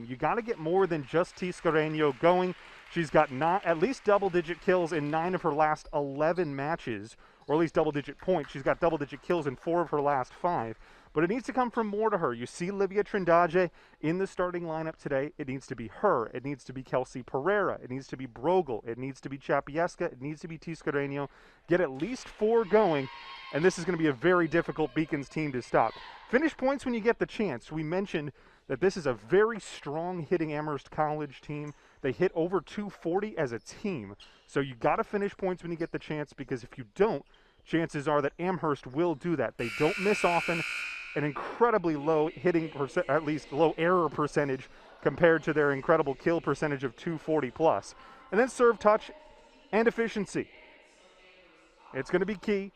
You got to get more than just Tiscareño going. She's got at least double-digit kills in 9 of her last 11 matches, or at least double-digit points. She's got double-digit kills in 4 of her last 5. But it needs to come from more to her. You see Livia Trindade in the starting lineup today. It needs to be her. It needs to be Kelsey Pereira. It needs to be Brogel. It needs to be Chapieska. It needs to be Tiscareño. Get at least 4 going, and this is going to be a very difficult Beacons team to stop. Finish points when you get the chance. We mentioned that this is a very strong hitting Amherst College team. They hit over 240 as a team. So you got to finish points when you get the chance, because if you don't, chances are that Amherst will do that. They don't miss often. An incredibly low hitting at least low error percentage compared to their incredible kill percentage of 240 plus. And then serve touch and efficiency. It's going to be key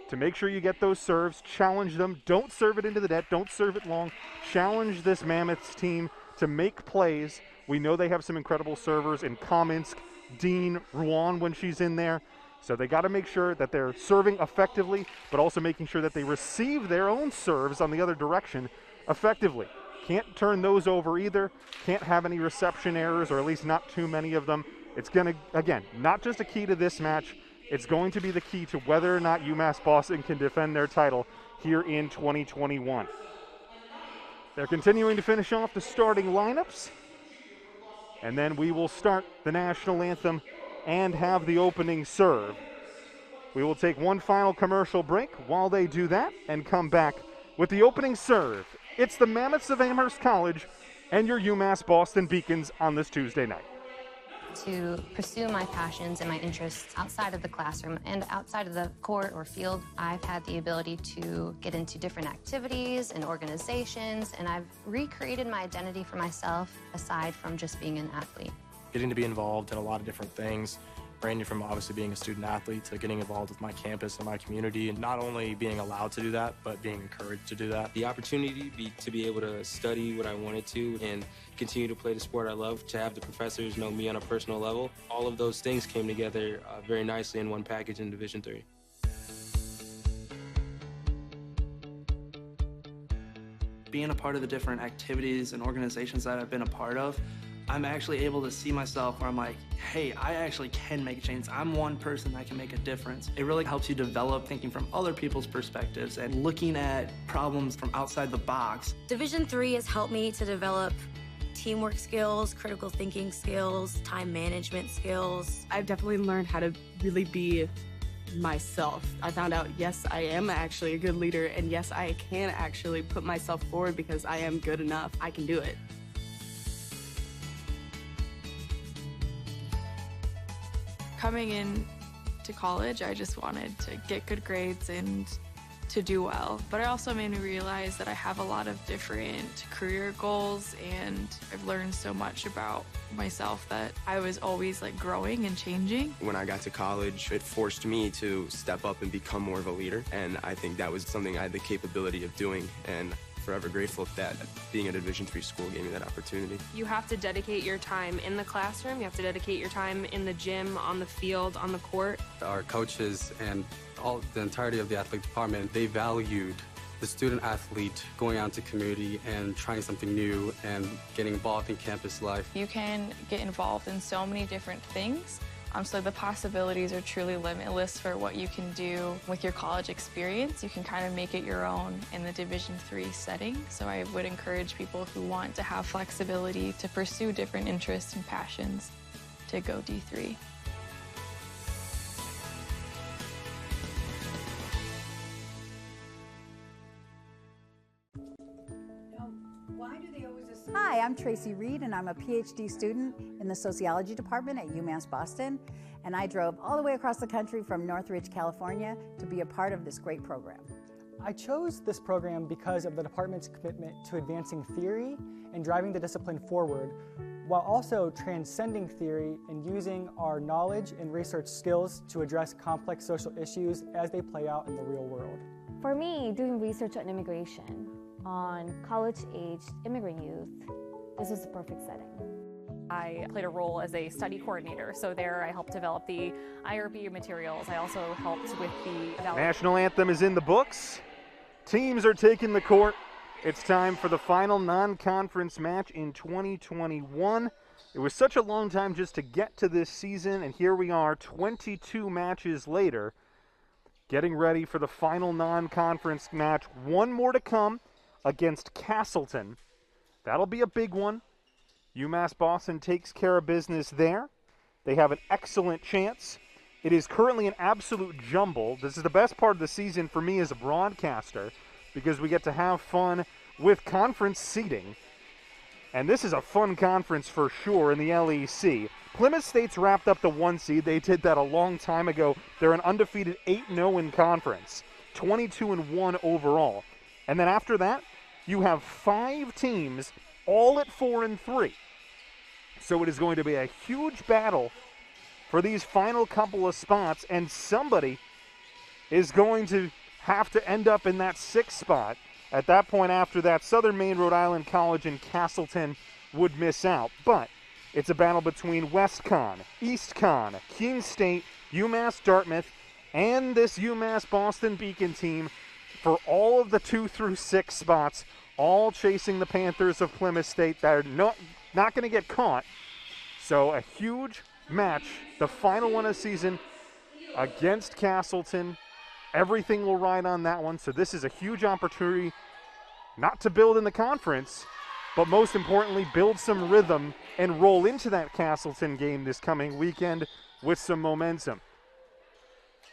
to make sure you get those serves, challenge them. Don't serve it into the net. Don't serve it long. Challenge this Mammoths team to make plays. We know they have some incredible servers in Kaminsk, Dean, Ruan when she's in there. So they got to make sure that they're serving effectively, but also making sure that they receive their own serves on the other direction effectively. Can't turn those over either. Can't have any reception errors, or at least not too many of them. It's going to, again, not just a key to this match. It's going to be the key to whether or not UMass Boston can defend their title here in 2021. They're continuing to finish off the starting lineups. And then we will start the national anthem and have the opening serve. We will take one final commercial break while they do that and come back with the opening serve. It's the Mammoths of Amherst College and your UMass Boston Beacons on this Tuesday night. To pursue my passions and my interests outside of the classroom and outside of the court or field, I've had the ability to get into different activities and organizations, and I've recreated my identity for myself aside from just being an athlete. Getting to be involved in a lot of different things, ranging from obviously being a student athlete to getting involved with my campus and my community, and not only being allowed to do that, but being encouraged to do that. The opportunity to be able to study what I wanted to and continue to play the sport I love, to have the professors know me on a personal level, all of those things came together very nicely in one package in Division III. Being a part of the different activities and organizations that I've been a part of, I'm actually able to see myself where I'm like, hey, I actually can make a change. I'm one person that can make a difference. It really helps you develop thinking from other people's perspectives and looking at problems from outside the box. Division III has helped me to develop teamwork skills, critical thinking skills, time management skills. I've definitely learned how to really be myself. I found out, yes, I am actually a good leader, and yes, I can actually put myself forward because I am good enough. I can do it. Coming in to college, I just wanted to get good grades and to do well. But it also made me realize that I have a lot of different career goals, and I've learned so much about myself that I was always like growing and changing. When I got to college, it forced me to step up and become more of a leader, and I think that was something I had the capability of doing, and forever grateful that being at a Division III school gave me that opportunity. You have to dedicate your time in the classroom, you have to dedicate your time in the gym, on the field, on the court. Our coaches and the entirety of the athletic department, they valued the student athlete going out into community and trying something new and getting involved in campus life. You can get involved in so many different things. So the possibilities are truly limitless for what you can do with your college experience. You can kind of make it your own in the Division III setting. So I would encourage people who want to have flexibility to pursue different interests and passions to go D3. Hi, I'm Tracy Reed, and I'm a PhD student in the Sociology Department at UMass Boston, and I drove all the way across the country from Northridge, California to be a part of this great program. I chose this program because of the department's commitment to advancing theory and driving the discipline forward, while also transcending theory and using our knowledge and research skills to address complex social issues as they play out in the real world. For me, doing research on immigration, on college-aged immigrant youth, this was the perfect setting. I played a role as a study coordinator, so there I helped develop the IRB materials. I also helped with the National anthem is in the books. Teams are taking the court. It's time for the final non-conference match in 2021. It was such a long time just to get to this season, and here we are 22 matches later, getting ready for the final non-conference match. One more to come against Castleton. That'll be a big one. UMass Boston takes care of business there. They have an excellent chance. It is currently an absolute jumble. This is the best part of the season for me as a broadcaster because we get to have fun with conference seeding. And this is a fun conference for sure in the LEC. Plymouth State's wrapped up the 1 seed. They did that a long time ago. They're an undefeated 8-0 in conference, 22-1 overall. And then after that, you have 5 teams all at 4-3. So it is going to be a huge battle for these final couple of spots, and somebody is going to have to end up in that 6th spot. At that point after that, Southern Maine, Rhode Island College, and Castleton would miss out. But it's a battle between WestCon, EastCon, Keene State, UMass Dartmouth, and this UMass Boston Beacon team for all of the 2 through 6 spots, all chasing the Panthers of Plymouth State that are not going to get caught. So a huge match, the final one of the season against Castleton. Everything will ride on that one. So this is a huge opportunity not to build in the conference, but most importantly, build some rhythm and roll into that Castleton game this coming weekend with some momentum.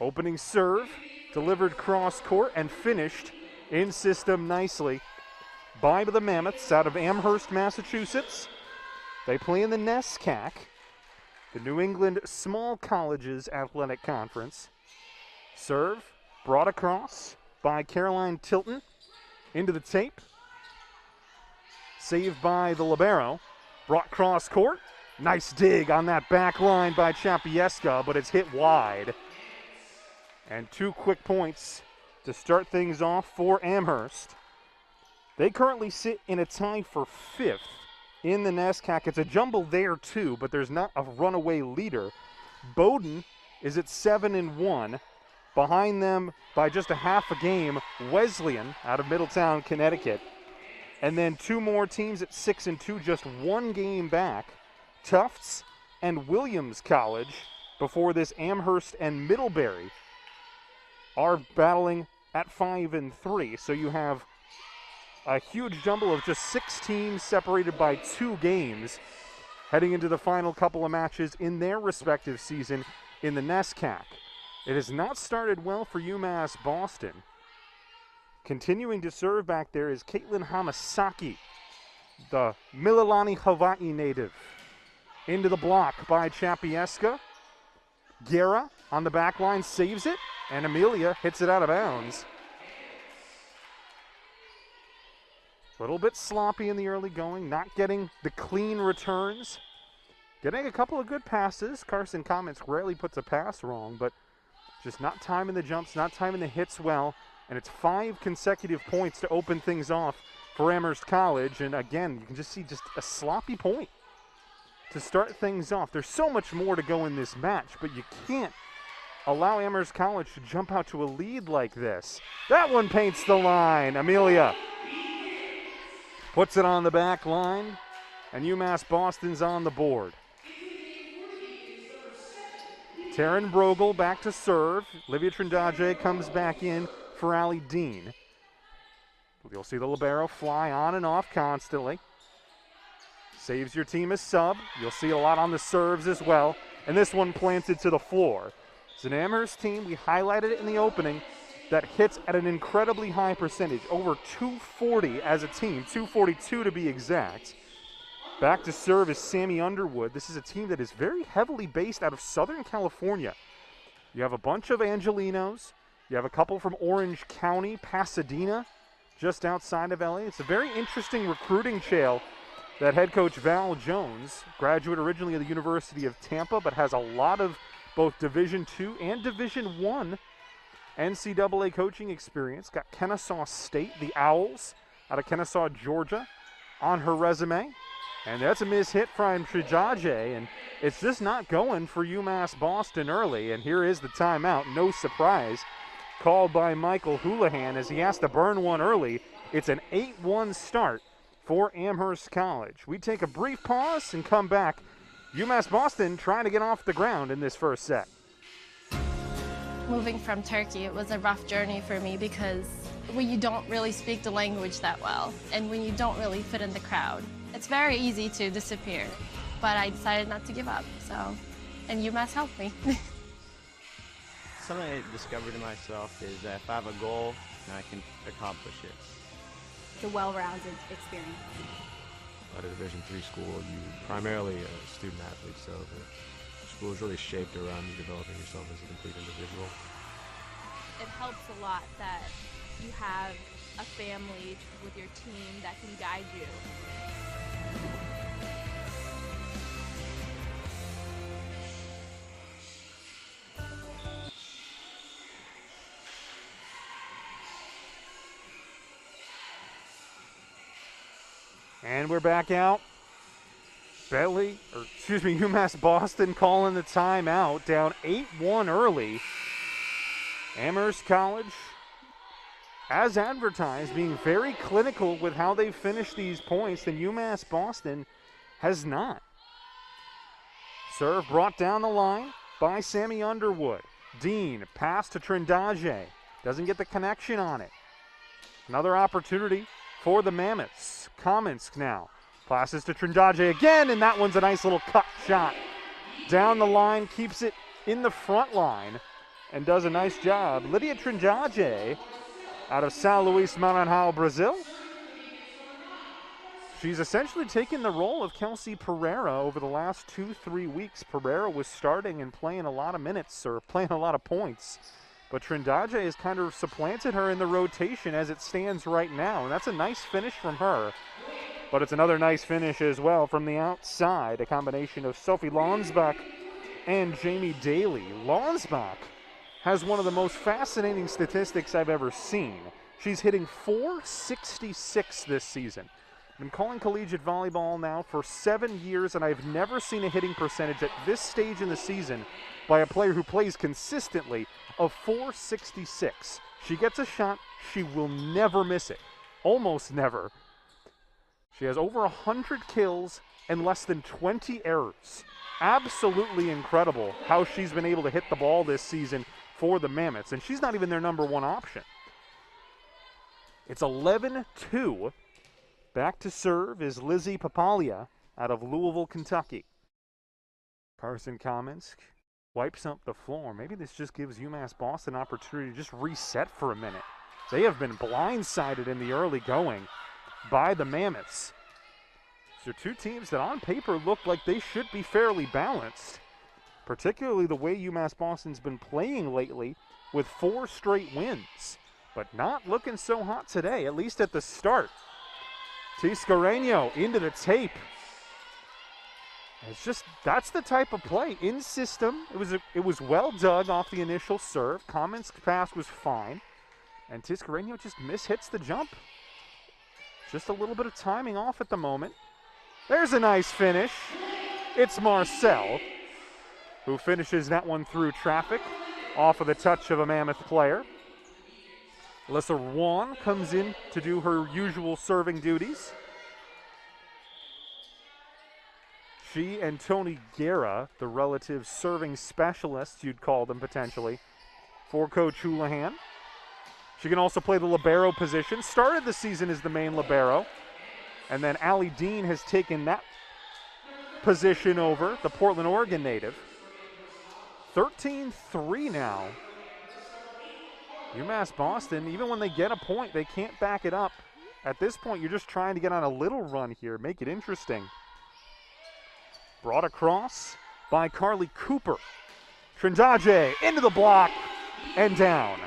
Opening serve, delivered cross court, and finished in system nicely by the Mammoths out of Amherst, Massachusetts. They play in the NESCAC, the New England Small Colleges Athletic Conference. Serve brought across by Caroline Tilton into the tape. Saved by the libero. Brought cross court. Nice dig on that back line by Chapieska, but it's hit wide. And 2 quick points to start things off for Amherst. They currently sit in a tie for 5th in the NESCAC. It's a jumble there too, but there's not a runaway leader. Bowdoin is at 7-1. Behind them by just a half a game, Wesleyan out of Middletown, Connecticut. And then 2 more teams at 6-2, just 1 game back. Tufts and Williams College before this Amherst and Middlebury are battling at 5-3. So you have a huge jumble of just 6 teams separated by 2 games heading into the final couple of matches in their respective season in the NESCAC. It has not started well for UMass Boston. Continuing to serve back there is Caitlin Hamasaki, the Mililani, Hawaii native. Into the block by Chapieska. Guerra on the back line saves it, and Amelia hits it out of bounds. A little bit sloppy in the early going, not getting the clean returns. Getting a couple of good passes. Carson Comets rarely puts a pass wrong, but just not timing the jumps, not timing the hits well. And it's 5 consecutive points to open things off for Amherst College. And again, you can just see just a sloppy point to start things off. There's so much more to go in this match, but you can't allow Amherst College to jump out to a lead like this. That one paints the line. Amelia puts it on the back line, and UMass Boston's on the board. Taryn Brogel back to serve. Livia Trindade comes back in for Allie Dean. You'll see the libero fly on and off constantly. Saves your team as sub. You'll see a lot on the serves as well. And this one planted to the floor. It's an Amherst team, we highlighted it in the opening, that hits at an incredibly high percentage. Over 240 as a team, 242 to be exact. Back to serve is Sammy Underwood. This is a team that is very heavily based out of Southern California. You have a bunch of Angelinos. You have a couple from Orange County, Pasadena, just outside of LA. It's a very interesting recruiting trail that head coach Val Jones, graduate originally of the University of Tampa, but has a lot of both Division II and Division I NCAA coaching experience. Got Kennesaw State, the Owls, out of Kennesaw, Georgia, on her resume. And that's a mishit from Trijaje, and it's just not going for UMass Boston early. And here is the timeout, no surprise, called by Michael Houlihan as he has to burn one early. It's an 8-1 start for Amherst College. We take a brief pause and come back. UMass Boston trying to get off the ground in this first set. Moving from Turkey, it was a rough journey for me because when you don't really speak the language that well and when you don't really fit in the crowd, it's very easy to disappear. But I decided not to give up, and UMass helped me. Something I discovered in myself is that if I have a goal, I can accomplish it. It's a well-rounded experience. At a Division III school, you're primarily a student athlete, so the school is really shaped around you developing yourself as a complete individual. It helps a lot that you have a family with your team that can guide you. And we're back out. UMass Boston calling the timeout, down 8-1 early. Amherst College, as advertised, being very clinical with how they finish these points, and UMass Boston has not. Serve brought down the line by Sammy Underwood. Dean, pass to Trindaje. Doesn't get the connection on it. Another opportunity for the Mammoths. Kamensk now. Passes to Trindaje again, and that one's a nice little cut shot. Down the line, keeps it in the front line, and does a nice job. Lydia Trindaje out of São Luís Maranhão, Brazil. She's essentially taken the role of Kelsey Pereira over the last 2-3 weeks. Pereira was starting and playing a lot of minutes, or playing a lot of points. But Trindaje has kind of supplanted her in the rotation as it stands right now. And that's a nice finish from her. But it's another nice finish as well from the outside. A combination of Sophie Lonsbach and Jamie Daly. Lonsbach has one of the most fascinating statistics I've ever seen. She's hitting .466 this season. I've been calling collegiate volleyball now for 7 years, and I've never seen a hitting percentage at this stage in the season by a player who plays consistently of .466. She gets a shot, she will never miss it. Almost never. She has over 100 kills and less than 20 errors. Absolutely incredible how she's been able to hit the ball this season for the Mammoths, and she's not even their number one option. It's 11-2. Back to serve is Lizzie Papalia out of Louisville, Kentucky. Carson Kamensk wipes up the floor. Maybe this just gives UMass Boston an opportunity to just reset for a minute. They have been blindsided in the early going by the Mammoths. So two teams that on paper look like they should be fairly balanced, particularly the way UMass Boston's been playing lately with 4 straight wins, but not looking so hot today, at least at the start. Tiscareño into the tape. It's just, that's the type of play. In system, it was well dug off the initial serve. Kamensk's pass was fine. And Tiscareño just mishits the jump. Just a little bit of timing off at the moment. There's a nice finish. It's Marcel who finishes that one through traffic off of the touch of a Mammoth player. Alyssa Juan comes in to do her usual serving duties. She and Tony Guerra, the relative serving specialists, you'd call them potentially, for Coach Houlihan. She can also play the libero position. Started the season as the main libero. And then Allie Dean has taken that position over, the Portland, Oregon native. 13-3 now. UMass Boston, even when they get a point, they can't back it up. At this point, you're just trying to get on a little run here, make it interesting. Brought across by Carly Cooper. Trindaje into the block and down.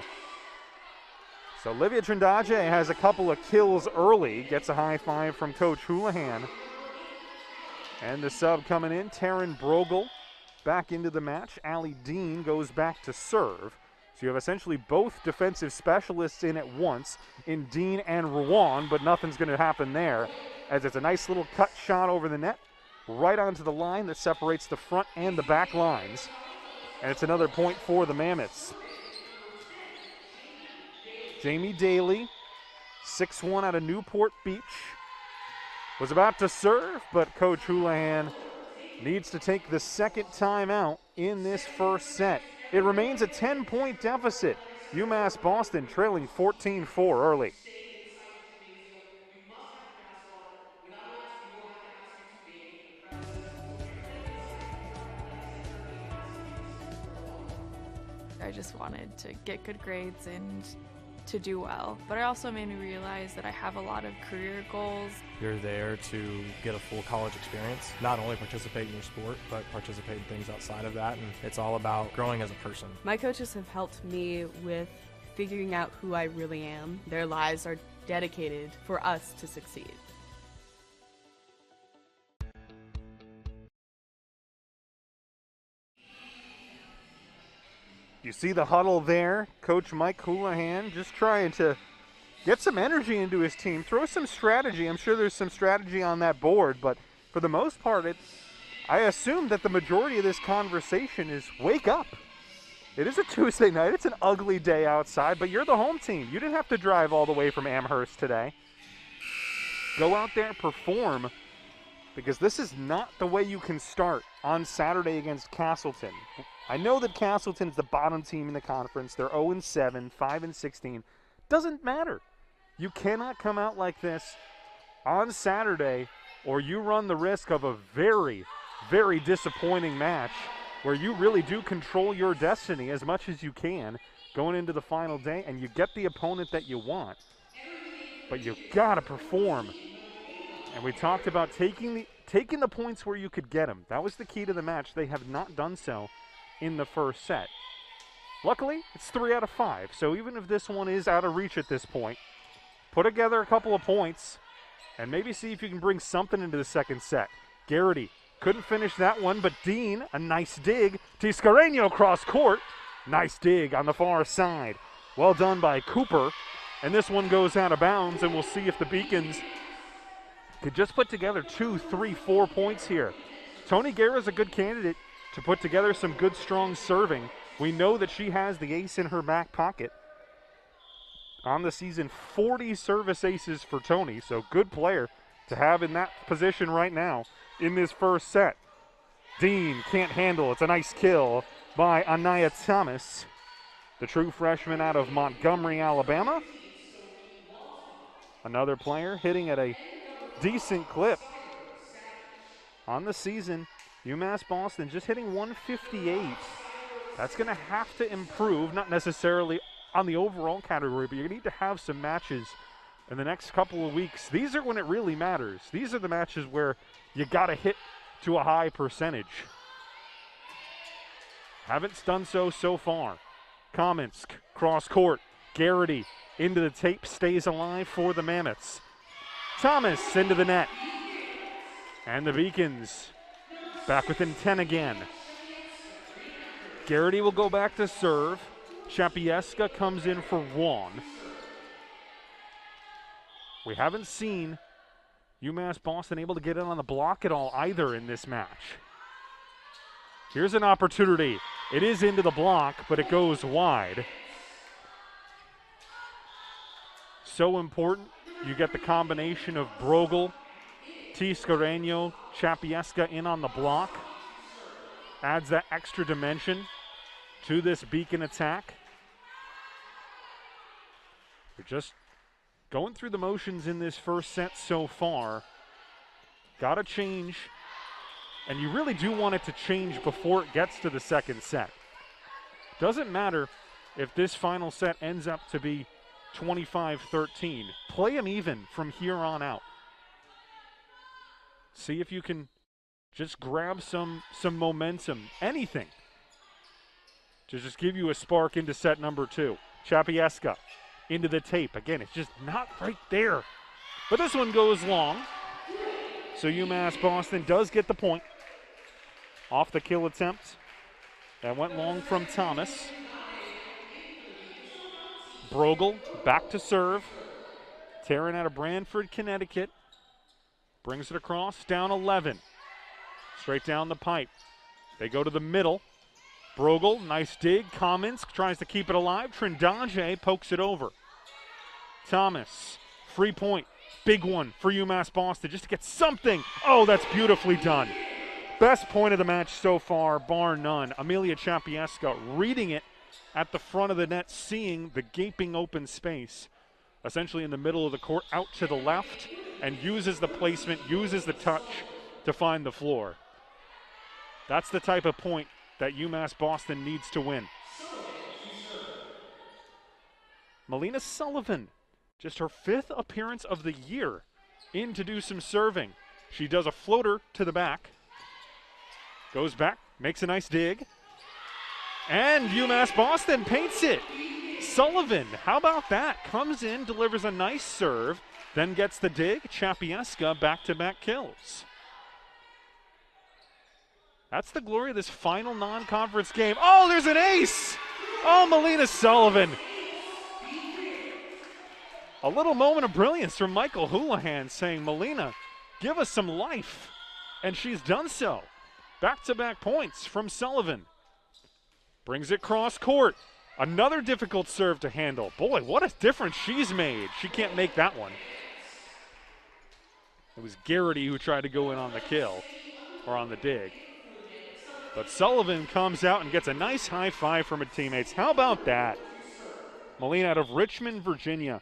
So Livia Trindaje has a couple of kills early, gets a high five from Coach Houlihan. And the sub coming in, Taryn Brogel back into the match. Allie Dean goes back to serve. So you have essentially both defensive specialists in at once in Dean and Rowan, but nothing's going to happen there as it's a nice little cut shot over the net, right onto the line that separates the front and the back lines. And it's another point for the Mammoths. Jamie Daly 6'1" out of Newport Beach. Was about to serve, but Coach Houlihan needs to take the second timeout in this first set. It remains a 10-point deficit. UMass Boston trailing 14-4 early. I just wanted to get good grades and to do well. But it also made me realize that I have a lot of career goals. You're there to get a full college experience, not only participate in your sport, but participate in things outside of that. And it's all about growing as a person. My coaches have helped me with figuring out who I really am. Their lives are dedicated for us to succeed. You see the huddle there. Coach Mike Houlihan just trying to get some energy into his team, throw some strategy. I'm sure there's some strategy on that board, but for the most part, I assume that the majority of this conversation is wake up. It is a Tuesday night. It's an ugly day outside, but you're the home team. You didn't have to drive all the way from Amherst today. Go out there, perform, because this is not the way you can start on Saturday against Castleton. I know that Castleton is the bottom team in the conference. They're 0-7, 5-16. Doesn't matter. You cannot come out like this on Saturday, or you run the risk of a very, very disappointing match where you really do control your destiny as much as you can going into the final day, and you get the opponent that you want. But you gotta perform. And we talked about taking the points where you could get them. That was the key to the match. They have not done so in the first set. Luckily, it's 3 out of 5. So even if this one is out of reach at this point, put together a couple of points and maybe see if you can bring something into the second set. Garrity couldn't finish that one, but Dean, a nice dig. Tiscareño cross court. Nice dig on the far side. Well done by Cooper. And this one goes out of bounds, and we'll see if the Beacons could just put together 2, 3, 4 points here. Tony Guerra's a good candidate to put together some good, strong serving. We know that she has the ace in her back pocket. On the season, 40 service aces for Tony, so good player to have in that position right now in this first set. Dean can't handle. It's a nice kill by Anaya Thomas, the true freshman out of Montgomery, Alabama. Another player hitting at a decent clip. On the season, UMass Boston just hitting 158. That's going to have to improve, not necessarily on the overall category, but you need to have some matches in the next couple of weeks. These are when it really matters. These are the matches where you got to hit to a high percentage. Haven't done so far. Kamensk, cross court. Garrity into the tape, stays alive for the Mammoths. Thomas into the net. And the Beacons back within 10 again. Garrity will go back to serve. Chapieska comes in for one. We haven't seen UMass Boston able to get in on the block at all either in this match. Here's an opportunity. It is into the block, but it goes wide. So important. You get the combination of Brogel, Tiscareño, Chapieska in on the block. Adds that extra dimension to this Beacon attack. We're just going through the motions in this first set so far. Got to change, and you really do want it to change before it gets to the second set. Doesn't matter if this final set ends up to be 25-13. Play them even from here on out. See if you can just grab some momentum, anything, to just give you a spark into set number 2. Chapieska into the tape. Again, it's just not right there. But this one goes long. So UMass Boston does get the point off the kill attempt. That went long from Thomas. Brogel back to serve. Taryn out of Branford, Connecticut. Brings it across, down 11. Straight down the pipe. They go to the middle. Brogel, nice dig. Kamensk tries to keep it alive. Trindaje pokes it over. Thomas Free point. Big one for UMass Boston just to get something. Oh, that's beautifully done. Best point of the match so far, bar none. Amelia Chapieska reading it at the front of the net, seeing the gaping open space, essentially in the middle of the court, out to the left, and uses the placement, uses the touch to find the floor. That's the type of point that UMass Boston needs to win. Melina Sullivan, just her 5th appearance of the year in to do some serving. She does a floater to the back, goes back, makes a nice dig, and UMass Boston paints it. Sullivan, how about that? Comes in, delivers a nice serve, then gets the dig. Chapieska back-to-back kills. That's the glory of this final non-conference game. Oh, there's an ace! Oh, Melina Sullivan. A little moment of brilliance from Michael Houlihan saying, Melina, give us some life. And she's done so. Back-to-back points from Sullivan. Brings it cross court. Another difficult serve to handle. Boy, what a difference she's made. She can't make that one. It was Garrity who tried to go in on the kill, or on the dig. But Sullivan comes out and gets a nice high five from her teammates. How about that? Melina out of Richmond, Virginia.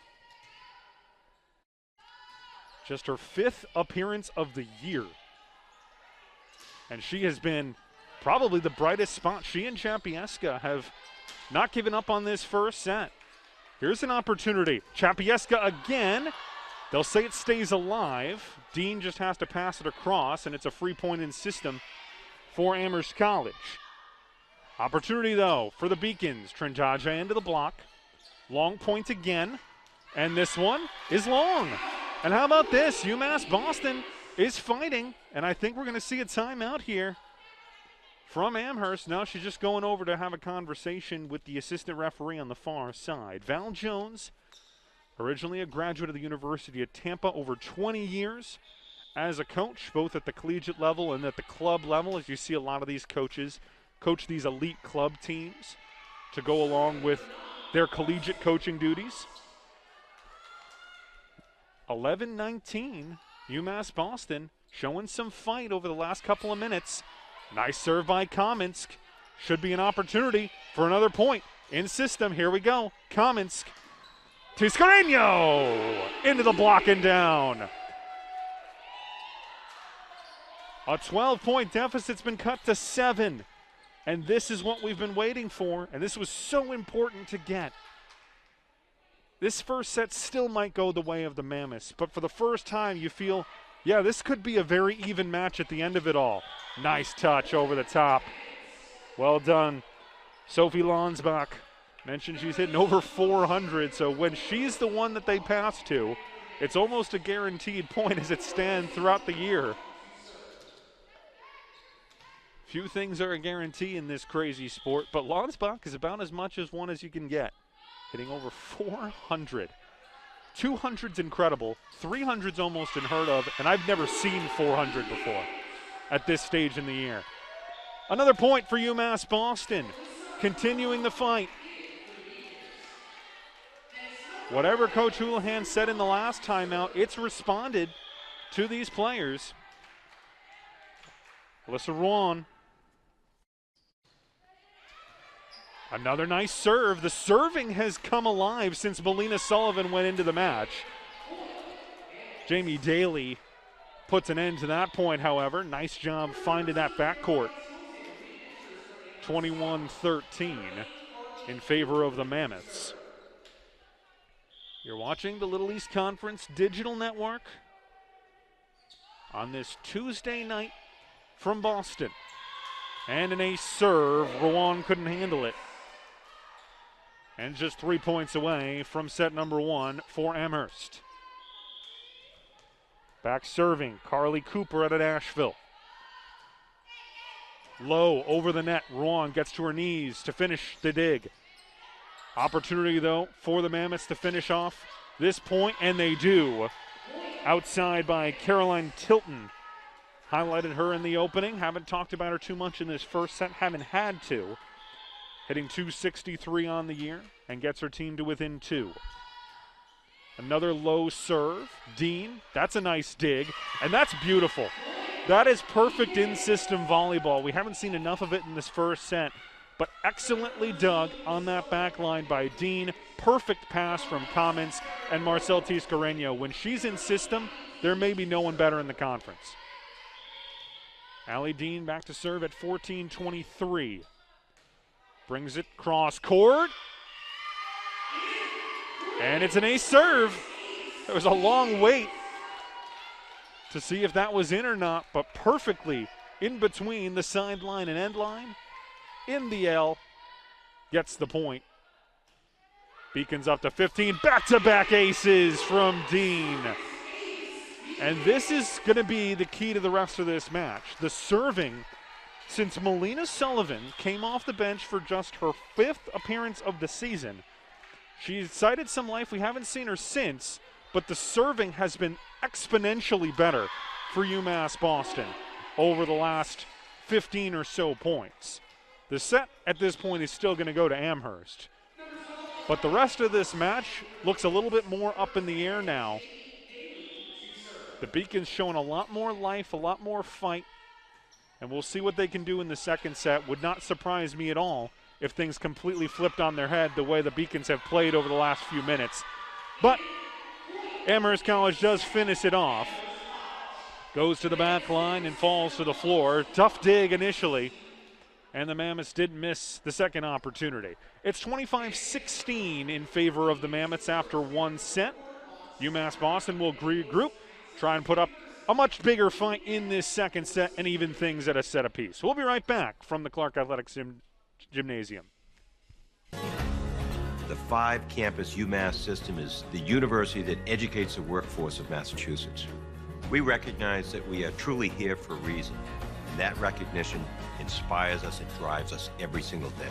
Just her 5th appearance of the year. And she has been probably the brightest spot. She and Chapieska have not given up on this first set. Here's an opportunity. Chapieska again. They'll say it stays alive. Dean just has to pass it across, and it's a free point in system for Amherst College. Opportunity, though, for the Beacons. Trindaja into the block. Long point again. And this one is long. And how about this? UMass Boston is fighting, and I think we're going to see a timeout here from Amherst. Now she's just going over to have a conversation with the assistant referee on the far side. Val Jones, originally a graduate of the University of Tampa, over 20 years as a coach, both at the collegiate level and at the club level, as you see a lot of these coaches coach these elite club teams to go along with their collegiate coaching duties. 11-19, UMass Boston showing some fight over the last couple of minutes. Nice serve by Kamensk. Should be an opportunity for another point in system. Here we go. Kamensk to Scareño. Into the block and down. A 12-point deficit's been cut to 7. And this is what we've been waiting for. And this was so important to get. This first set still might go the way of the Mammoths, but for the first time you feel, yeah, this could be a very even match at the end of it all. Nice touch over the top. Well done. Sophie Lonsbach mentioned she's hitting over 400, so when she's the one that they pass to, it's almost a guaranteed point as it stands throughout the year. Few things are a guarantee in this crazy sport, but Lonsbach is about as much as one as you can get. Hitting over 400. 200's incredible. 300's almost unheard of, and I've never seen 400 before at this stage in the year. Another point for UMass Boston, continuing the fight. Whatever Coach Houlihan said in the last timeout, it's responded to these players. Alyssa Rouen. Another nice serve. The serving has come alive since Melina Sullivan went into the match. Jamie Daly puts an end to that point, however. Nice job finding that backcourt. 21-13 in favor of the Mammoths. You're watching the Little East Conference Digital Network on this Tuesday night from Boston. And an ace serve. Rouen couldn't handle it. And just 3 points away from set number 1 for Amherst. Back serving, Carly Cooper out of Asheville. Low over the net, Rouen gets to her knees to finish the dig. Opportunity, though, for the Mammoths to finish off this point, and they do. Outside by Caroline Tilton. Highlighted her in the opening. Haven't talked about her too much in this first set. Haven't had to. Hitting 263 on the year and gets her team to within 2. Another low serve. Dean, that's a nice dig, and that's beautiful. That is perfect in-system volleyball. We haven't seen enough of it in this first set, but excellently dug on that back line by Dean. Perfect pass from Commons and Marcel Tiscareño. When she's in system, there may be no one better in the conference. Allie Dean back to serve at 14-23. Brings it cross court. And it's an ace serve. There was a long wait to see if that was in or not, but perfectly in between the sideline and end line. In the L, gets the point. Beacons up to 15, back-to-back aces from Dean. And this is going to be the key to the rest of this match. The serving, since Melina Sullivan came off the bench for just her 5th appearance of the season. She's cited some life. We haven't seen her since, but the serving has been exponentially better for UMass Boston over the last 15 or so points. The set at this point is still going to go to Amherst. But the rest of this match looks a little bit more up in the air now. The Beacons showing a lot more life, a lot more fight, and we'll see what they can do in the second set. Would not surprise me at all if things completely flipped on their head the way the Beacons have played over the last few minutes. But Amherst College does finish it off. Goes to the back line and falls to the floor. Tough dig initially, and the Mammoths did miss the second opportunity. It's 25-16 in favor of the Mammoths after one set. UMass Boston will regroup, try and put up a much bigger fight in this second set and even things at a set apiece. We'll be right back from the Clark Athletics Gymnasium. The 5-campus UMass system is the university that educates the workforce of Massachusetts. We recognize that we are truly here for a reason, and that recognition inspires us and drives us every single day.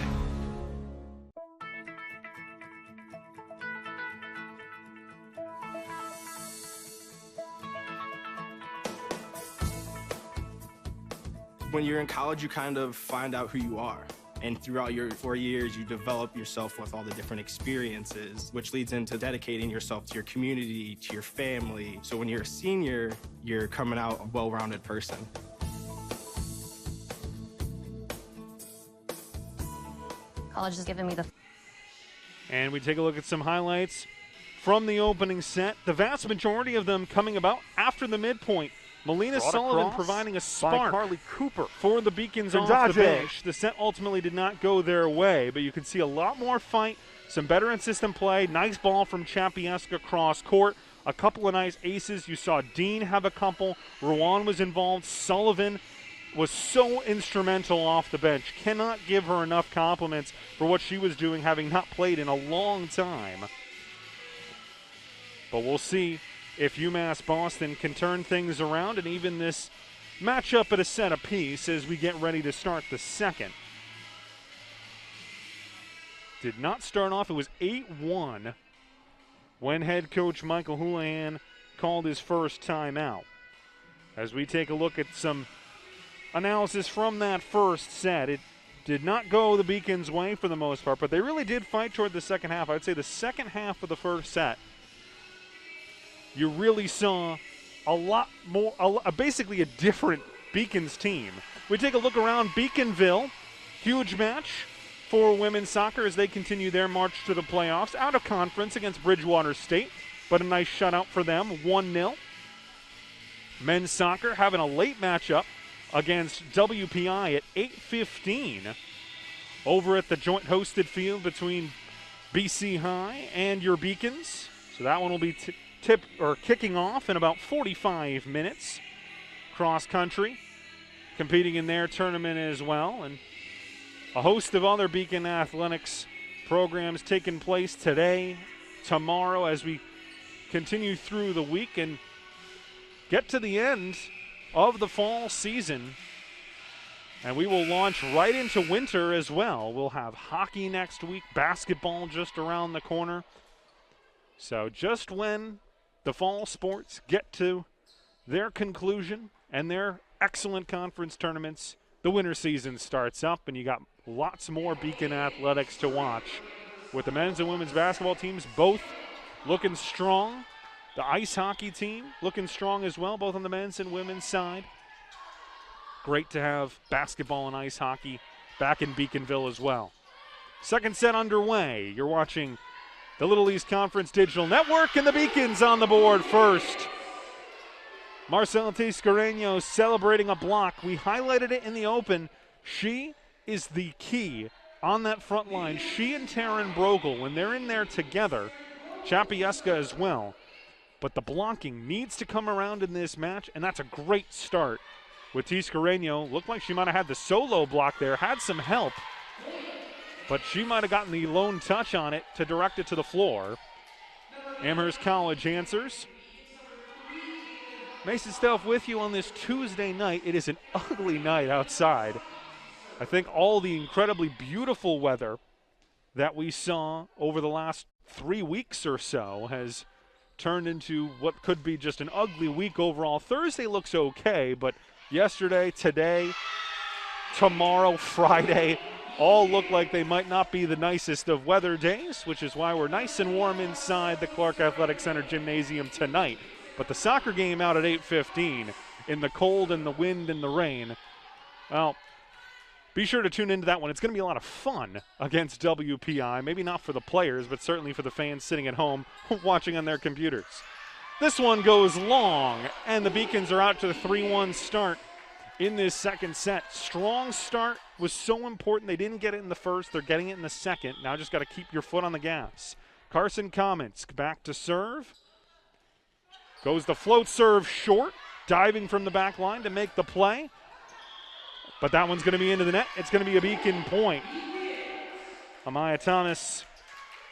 When you're in college, you kind of find out who you are. And throughout your 4 years, you develop yourself with all the different experiences, which leads into dedicating yourself to your community, to your family. So when you're a senior, you're coming out a well-rounded person. College has given me the... And we take a look at some highlights from the opening set. The vast majority of them coming about after the midpoint. Melina Sullivan providing a spark Carly Cooper for the Beacons off the bench. The set ultimately did not go their way, but you can see a lot more fight, some better in-system play, nice ball from Chapieska cross court, a couple of nice aces. You saw Dean have a couple. Rowan was involved. Sullivan was so instrumental off the bench. Cannot give her enough compliments for what she was doing, having not played in a long time. But we'll see if UMass Boston can turn things around and even this matchup at a set apiece as we get ready to start the second. Did not start off. It was 8-1 when head coach Michael Houlihan called his first timeout. As we take a look at some analysis from that first set, it did not go the Beacons' way for the most part, but they really did fight toward the second half. I would say the second half of the first set, you really saw a lot more, basically a different Beacons team. We take a look around Beaconville. Huge match for women's soccer as they continue their march to the playoffs. Out of conference against Bridgewater State, but a nice shutout for them, 1-0. Men's soccer having a late matchup against WPI at 8:15 over at the joint hosted field between BC High and your Beacons. So that one will be kicking off in about 45 minutes. Cross country competing in their tournament as well, and a host of other Beacon athletics programs taking place today, tomorrow, as we continue through the week and get to the end of the fall season. And we will launch right into winter as well. We'll have hockey next week, basketball just around the corner. So just when the fall sports get to their conclusion and their excellent conference tournaments, the winter season starts up, and you got lots more Beacon athletics to watch with the men's and women's basketball teams both looking strong. The ice hockey team looking strong as well, both on the men's and women's side. Great to have basketball and ice hockey back in Beaconville as well. Second set underway. You're watching the Little East Conference Digital Network, and the Beacons on the board first. Marcela Tiscareño celebrating a block. We highlighted it in the open. She is the key on that front line. She and Taryn Brogel, when they're in there together, Chapieska as well. But the blocking needs to come around in this match, and that's a great start with Tiscareño. Looked like she might have had the solo block there, had some help, but she might have gotten the lone touch on it to direct it to the floor. Amherst College answers. Mason Stelf with you on this Tuesday night. It is an ugly night outside. I think all the incredibly beautiful weather that we saw over the last 3 weeks or so has turned into what could be just an ugly week overall. Thursday looks okay, but yesterday, today, tomorrow, Friday, all look like they might not be the nicest of weather days, which is why we're nice and warm inside the Clark Athletic Center gymnasium tonight. But the soccer game out at 8:15 in the cold and the wind and the rain, well, be sure to tune into that one. It's going to be a lot of fun against WPI. Maybe not for the players, but certainly for the fans sitting at home watching on their computers. This one goes long, and the Beacons are out to the 3-1 start in this second set. Strong start was so important. They didn't get it in the first. They're getting it in the second. Now just got to keep your foot on the gas. Carson Kamensk back to serve. Goes the float serve short, diving from the back line to make the play. But that one's going to be into the net. It's going to be a Beacon point. Amaya Thomas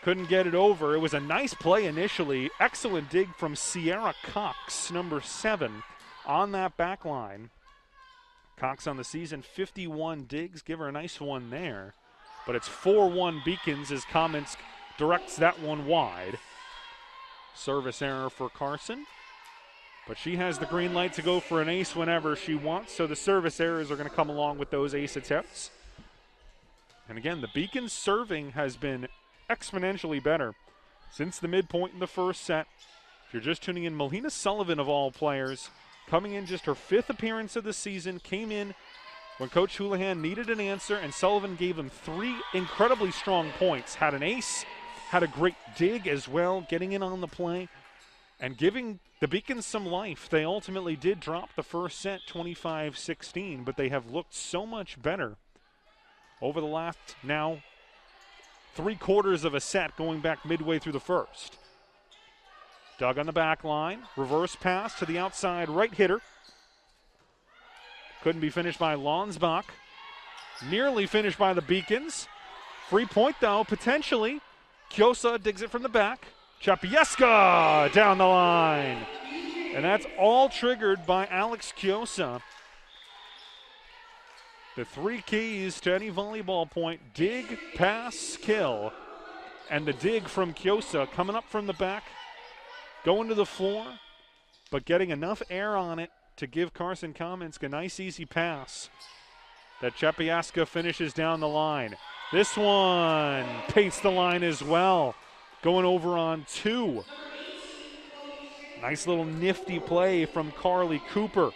couldn't get it over. It was a nice play initially. Excellent dig from Sierra Cox, number 7, on that back line. Cox on the season, 51 digs. Give her a nice one there. But it's 4-1 Beacons as Kamensk directs that one wide. Service error for Carson. But she has the green light to go for an ace whenever she wants, so the service errors are going to come along with those ace attempts. And again, the Beacons serving has been exponentially better since the midpoint in the first set. If you're just tuning in, Melina Sullivan, of all players, coming in just her 5th appearance of the season, came in when Coach Houlihan needed an answer, and Sullivan gave him 3 incredibly strong points. Had an ace, had a great dig as well, getting in on the play, and giving the Beacons some life. They ultimately did drop the first set 25-16, but they have looked so much better over the last now 3/4 of a set, going back midway through the first. Doug on the back line, reverse pass to the outside right hitter. Couldn't be finished by Lonsbach. Nearly finished by the Beacons. Free point though, potentially. Kiosa digs it from the back. Chapieska down the line. And that's all triggered by Alex Kiosa. The 3 keys to any volleyball point: dig, pass, kill. And the dig from Kiosa coming up from the back, going to the floor, but getting enough air on it to give Carson Kamensk a nice easy pass that Chapieska finishes down the line. This one paints the line as well, going over on 2. Nice little nifty play from Carly Cooper.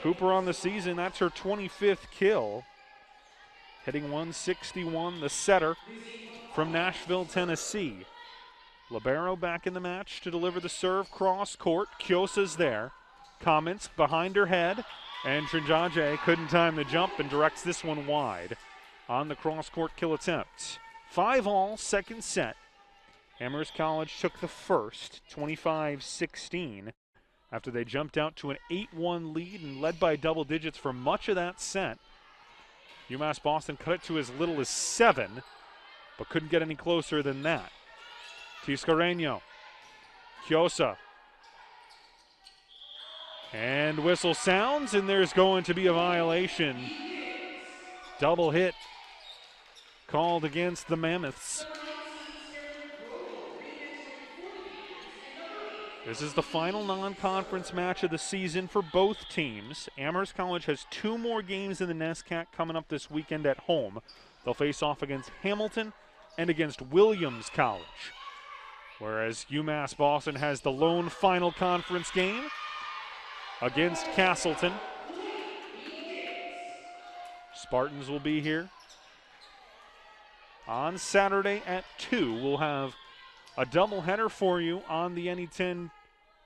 Cooper on the season, that's her 25th kill. Hitting 161, the setter from Nashville, Tennessee. Libero back in the match to deliver the serve cross court. Kiosa's there. Kamensk behind her head, and Trinjaje couldn't time the jump and directs this one wide on the cross court kill attempt. 5-all, second set. Amherst College took the first, 25-16, after they jumped out to an 8-1 lead and led by double digits for much of that set. UMass Boston cut it to as little as 7, but couldn't get any closer than that. Tiscareño, Kiosa, and whistle sounds, and there's going to be a violation. Double hit called against the Mammoths. This is the final non-conference match of the season for both teams. Amherst College has 2 more games in the NESCAC coming up this weekend at home. They'll face off against Hamilton and against Williams College. Whereas UMass Boston has the lone final conference game against Castleton. Spartans will be here on Saturday at 2. We'll have a doubleheader for you on the NE10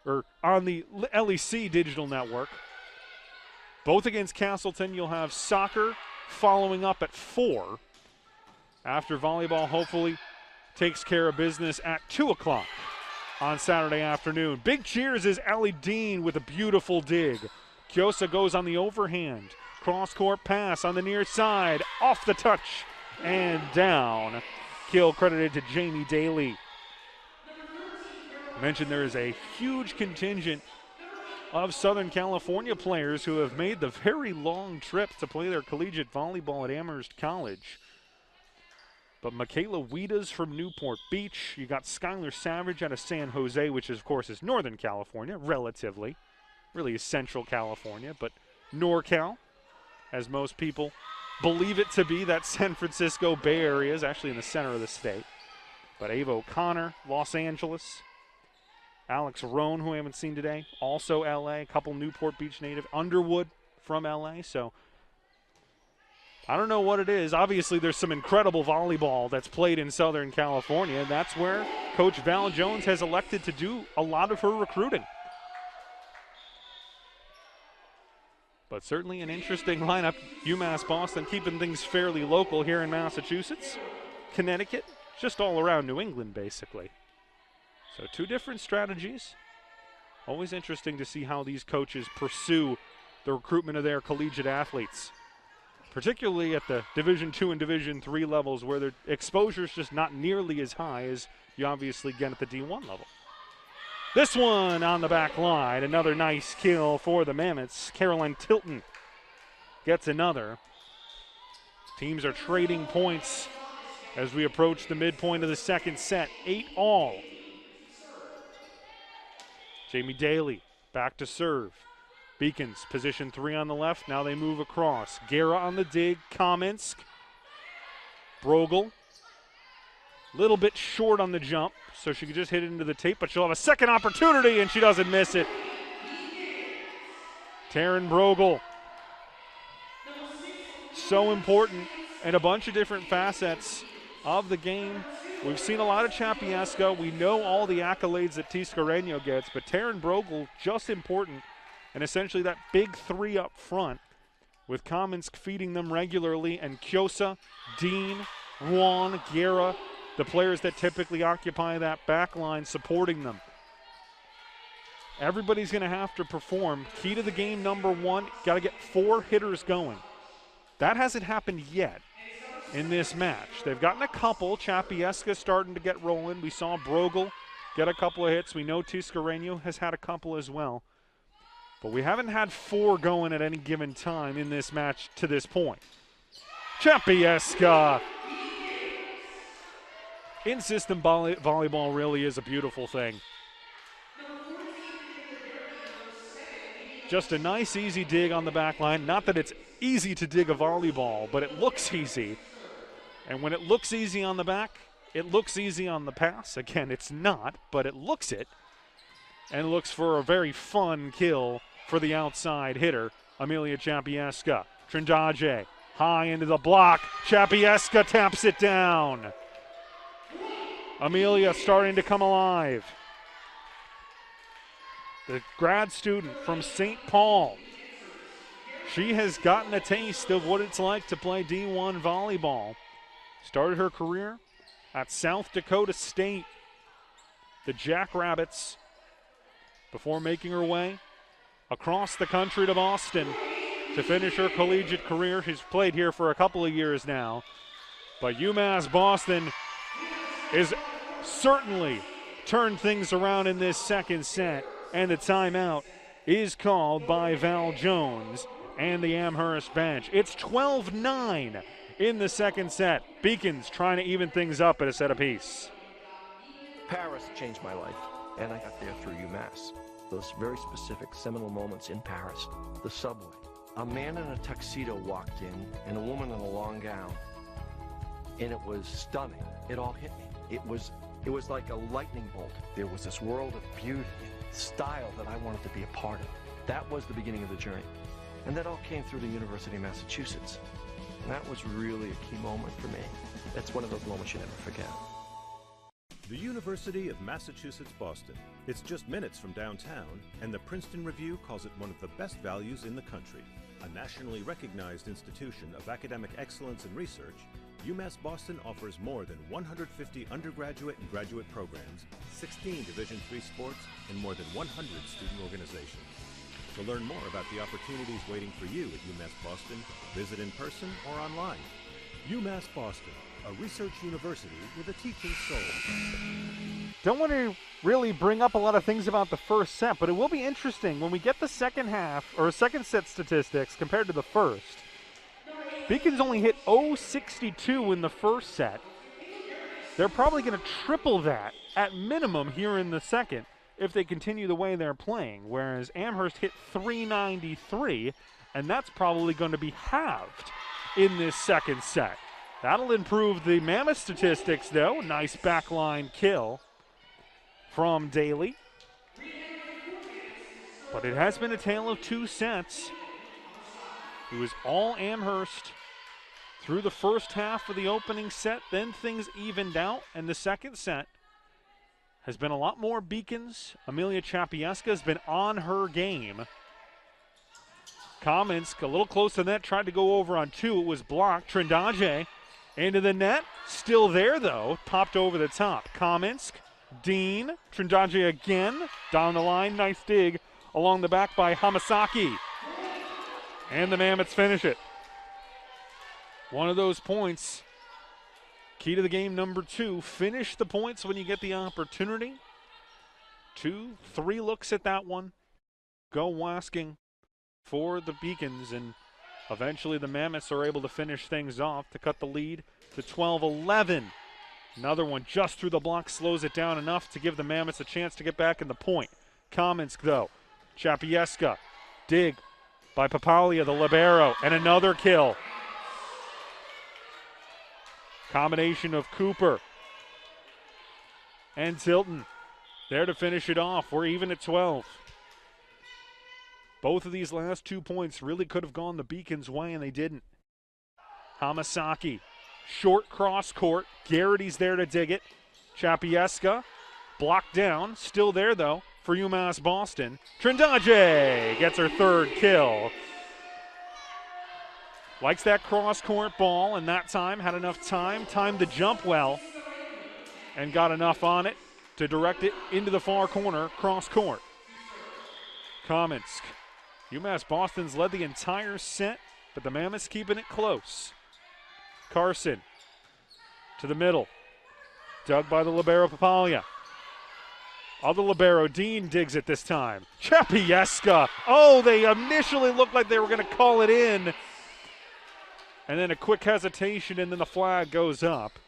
or on the LEC digital network. Both against Castleton. You'll have soccer following up at 4 after volleyball hopefully takes care of business at 2 o'clock on Saturday afternoon. Big cheers is Allie Dean with a beautiful dig. Kyosa goes on the overhand. Cross-court pass on the near side. Off the touch and down. Kill credited to Jamie Daly. I mentioned there is a huge contingent of Southern California players who have made the very long trip to play their collegiate volleyball at Amherst College. But Michaela Wiedas from Newport Beach. You got Skylar Savage out of San Jose, which of course is Northern California, relatively. Really is Central California, but NorCal, as most people believe it to be, that San Francisco Bay Area is actually in the center of the state. But Ava O'Connor, Los Angeles. Alex Roan, who I haven't seen today, also LA. A couple Newport Beach native. Underwood from LA, so I don't know what it is. Obviously, there's some incredible volleyball that's played in Southern California, and that's where Coach Val Jones has elected to do a lot of her recruiting. But certainly an interesting lineup. UMass Boston keeping things fairly local here in Massachusetts. Connecticut, just all around New England, basically. So 2 different strategies. Always interesting to see how these coaches pursue the recruitment of their collegiate athletes, particularly at the Division II and Division III levels where their exposure is just not nearly as high as you obviously get at the D1 level. This one on the back line, another nice kill for the Mammoths. Caroline Tilton gets another. Teams are trading points as we approach the midpoint of the second set. 8-all. Jamie Daly back to serve. Beacons, position 3 on the left. Now they move across. Guerra on the dig. Kamensk. Brogel. Little bit short on the jump, so she could just hit it into the tape, but she'll have a second opportunity, and she doesn't miss it. Taryn Brogel. So important in a bunch of different facets of the game. We've seen a lot of Chapieska. We know all the accolades that Tiscareño gets, but Taryn Brogel just important. And essentially that big 3 up front with Kamensk feeding them regularly, and Kyosa, Dean, Juan, Guerra, the players that typically occupy that back line supporting them. Everybody's going to have to perform. Key to the game, number 1, got to get 4 hitters going. That hasn't happened yet in this match. They've gotten a couple. Chapieska starting to get rolling. We saw Brogel get a couple of hits. We know Tiscareño has had a couple as well. But we haven't had 4 going at any given time in this match to this point. Chapieska. In-system volleyball really is a beautiful thing. Just a nice, easy dig on the back line. Not that it's easy to dig a volleyball, but it looks easy. And when it looks easy on the back, it looks easy on the pass. Again, it's not, but it looks it. And looks for a very fun kill for the outside hitter, Amelia Chapieska. Trindaje, high into the block. Chapieska taps it down. Amelia starting to come alive. The grad student from St. Paul. She has gotten a taste of what it's like to play D1 volleyball. Started her career at South Dakota State, the Jackrabbits, before making her way across the country to Boston to finish her collegiate career. She's played here for a couple of years now. But UMass Boston is certainly turned things around in this second set, and the timeout is called by Val Jones and the Amherst bench. It's 12-9 in the second set. Beacons trying to even things up at a set apiece. Paris changed my life, and I got there through UMass. Those very specific seminal moments in Paris. The subway. A man in a tuxedo walked in, and a woman in a long gown. And it was stunning. It all hit me. It was It was like a lightning bolt. There was this world of beauty and style that I wanted to be a part of. That was the beginning of the journey. And that all came through the University of Massachusetts. And that was really a key moment for me. That's one of those moments you never forget. The University of Massachusetts Boston. It's just minutes from downtown, and the Princeton Review calls it one of the best values in the country. A nationally recognized institution of academic excellence and research, UMass Boston offers more than 150 undergraduate and graduate programs, 16 Division III sports, and more than 100 student organizations. To learn more about the opportunities waiting for you at UMass Boston, visit in person or online. UMass Boston, a research university with a teaching soul. Don't want to really bring up a lot of things about the first set, but it will be interesting when we get the second half, or second set statistics compared to the first. Beacons only hit 0.62 in the first set. They're probably going to triple that at minimum here in the second if they continue the way they're playing, whereas Amherst hit 393, and that's probably going to be halved in this second set. That'll improve the Mammoth statistics, though. Nice backline kill from Daly. But it has been a tale of two sets. It was all Amherst through the first half of the opening set. Then things evened out, and the second set has been a lot more Beacons. Amelia Chapieska has been on her game. Kamensk a little close to that, tried to go over on two. It was blocked. Trindaje into the net. Still there, though. Popped over the top. Kamensk, Dean, Trindaje again. Down the line, nice dig along the back by Hamasaki. And the Mammoths finish it. One of those points. Key to the game number 2. Finish the points when you get the opportunity. 2, 3 looks at that one. Go Wasking for the Beacons, and eventually the Mammoths are able to finish things off to cut the lead to 12-11. Another one just through the block slows it down enough to give the Mammoths a chance to get back in the point. Kamensk, though. Chapieska. Dig by Papalia, the libero, and another kill. Combination of Cooper and Tilton there to finish it off. We're even at 12. Both of these last 2 points really could have gone the Beacons' way, and they didn't. Hamasaki, short cross court. Garrity's there to dig it. Chapieska blocked down. Still there, though, for UMass Boston. Trindaje gets her third kill. Likes that cross-court ball, and that time had enough time. Timed the jump well and got enough on it to direct it into the far corner, cross-court. Kamensk. UMass Boston's led the entire set, but the Mammoths keeping it close. Carson to the middle. Dug by the libero Papalia. Other libero, Dean digs it this time. Chapieska. Oh, they initially looked like they were going to call it in. And then a quick hesitation, and then the flag goes up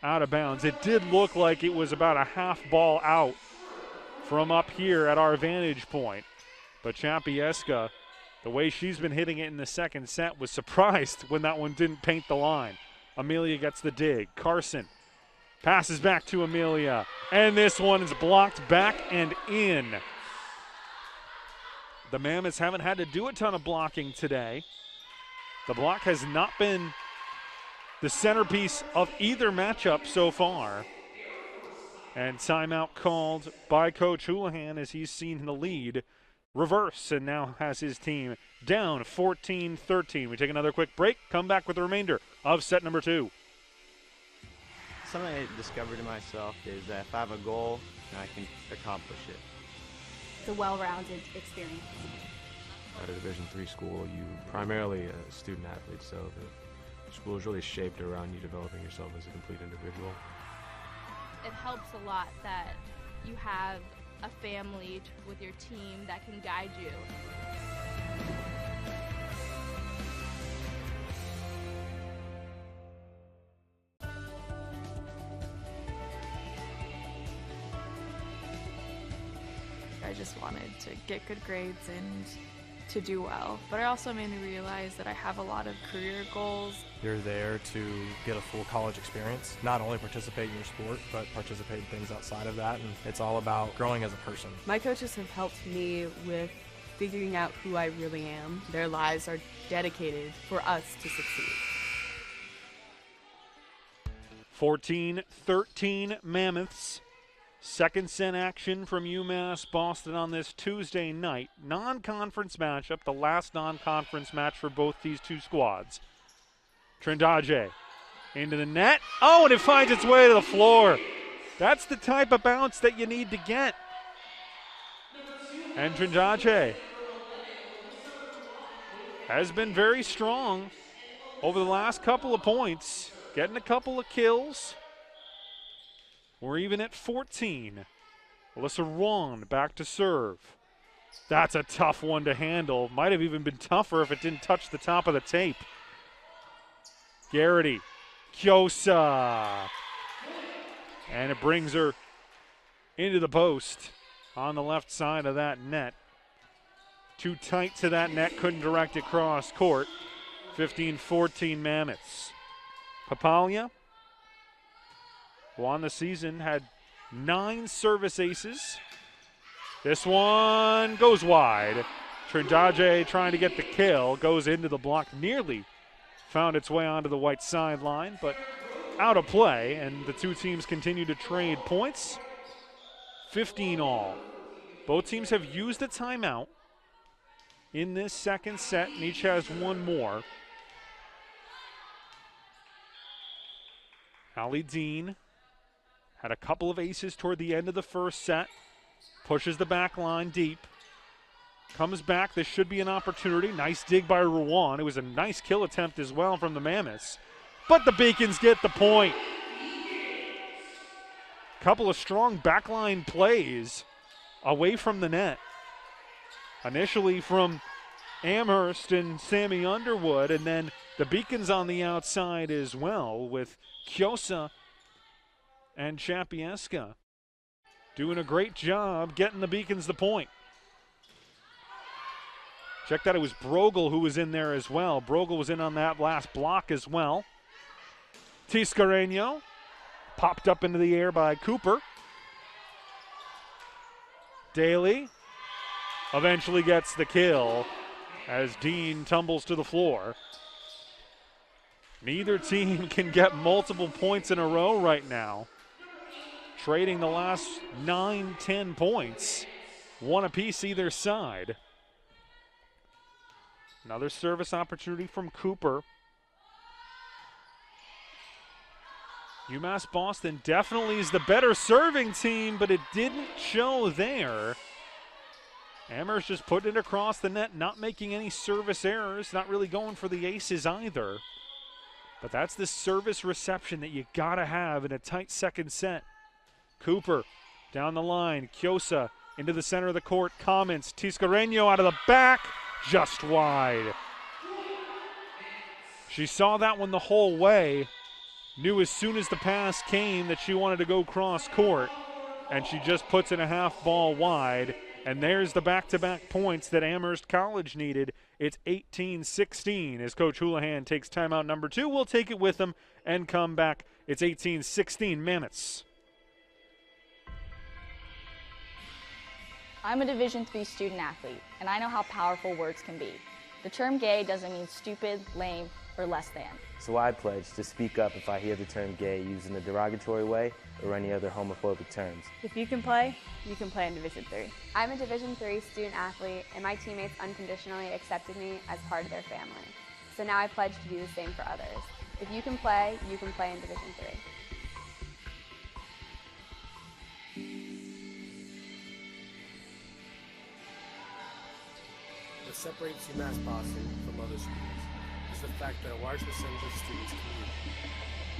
out of bounds. It did look like it was about a half ball out from up here at our vantage point. But Chapieska, the way she's been hitting it in the second set, was surprised when that one didn't paint the line. Amelia gets the dig. Carson passes back to Amelia. And this one is blocked back and in. The Mammoths haven't had to do a ton of blocking today. The block has not been the centerpiece of either matchup so far. And timeout called by Coach Houlihan as he's seen the lead reverse and now has his team down 14-13. We take another quick break, come back with the remainder of set number 2. Something I discovered in myself is that if I have a goal, I can accomplish it. It's a well-rounded experience. At a Division III school, you primarily a student athlete, so the school is really shaped around you developing yourself as a complete individual. It helps a lot that you have a family with your team that can guide you. I just wanted to get good grades and to do well, but it also made me realize that I have a lot of career goals. You're there to get a full college experience, not only participate in your sport, but participate in things outside of that, and it's all about growing as a person. My coaches have helped me with figuring out who I really am. Their lives are dedicated for us to succeed. 14-13 Mammoths. Second set action from UMass Boston on this Tuesday night. Non-conference matchup, the last non-conference match for both these two squads. Trindaje into the net. Oh, and it finds its way to the floor. That's the type of bounce that you need to get. And Trindaje has been very strong over the last couple of points, getting a couple of kills. We're even at 14. Alyssa Ron back to serve. That's a tough one to handle. Might have even been tougher if it didn't touch the top of the tape. Garrity, Kyosa. And it brings her into the post on the left side of that net. Too tight to that net, couldn't direct it cross court. 15-14 Mammoths. Papalia, who on the season had 9 service aces. This one goes wide. Trindaje trying to get the kill, goes into the block, nearly found its way onto the white sideline, but out of play, and the two teams continue to trade points. 15 all. Both teams have used a timeout in this second set, and each has one more. Allie Dean had a couple of aces toward the end of the first set. Pushes the back line deep. Comes back. This should be an opportunity. Nice dig by Rowan. It was a nice kill attempt as well from the Mammoths. But the Beacons get the point. Couple of strong backline plays away from the net. Initially from Amherst and Sammy Underwood, and then the Beacons on the outside as well with Kyosa and Chapieska doing a great job getting the Beacons the point. Check that, it was Brogel who was in there as well. Brogel was in on that last block as well. Tiscareño popped up into the air by Cooper. Daly eventually gets the kill as Dean tumbles to the floor. Neither team can get multiple points in a row right now. Trading the last 9-10 points. One apiece either side. Another service opportunity from Cooper. UMass Boston definitely is the better serving team, but it didn't show there. Amherst just putting it across the net, not making any service errors, not really going for the aces either. But that's the service reception that you gotta have in a tight second set. Cooper down the line, Kyosa into the center of the court, Commons, Tiscareño out of the back, just wide. She saw that one the whole way, knew as soon as the pass came that she wanted to go cross court, and she just puts in a half ball wide, and there's the back-to-back points that Amherst College needed. It's 18-16 as Coach Houlihan takes timeout number 2. We'll take it with him and come back. It's 18-16 Mammoths. I'm a Division III student athlete, and I know how powerful words can be. The term gay doesn't mean stupid, lame, or less than. So I pledge to speak up if I hear the term gay used in a derogatory way or any other homophobic terms. If you can play in Division III. I'm a Division III student athlete, and my teammates unconditionally accepted me as part of their family. So now I pledge to do the same for others. If you can play in Division III. What separates UMass Boston from other schools is the fact that a large percentage of students commute.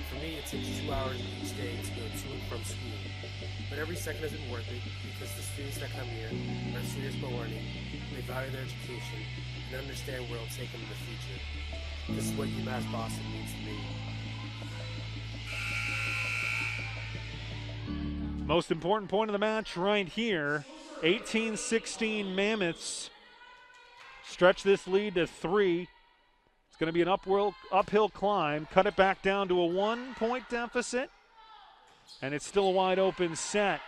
For me, it takes 2 hours each day to go to and from school. But every second isn't worth it because the students that come here are serious about learning, they value their education, and understand where it'll take them in the future. This is what UMass Boston means to me. Most important point of the match right here. 18-16 Mammoths stretch this lead to 3. It's going to be an uphill climb. Cut it back down to a 1-point deficit. And it's still a wide open set.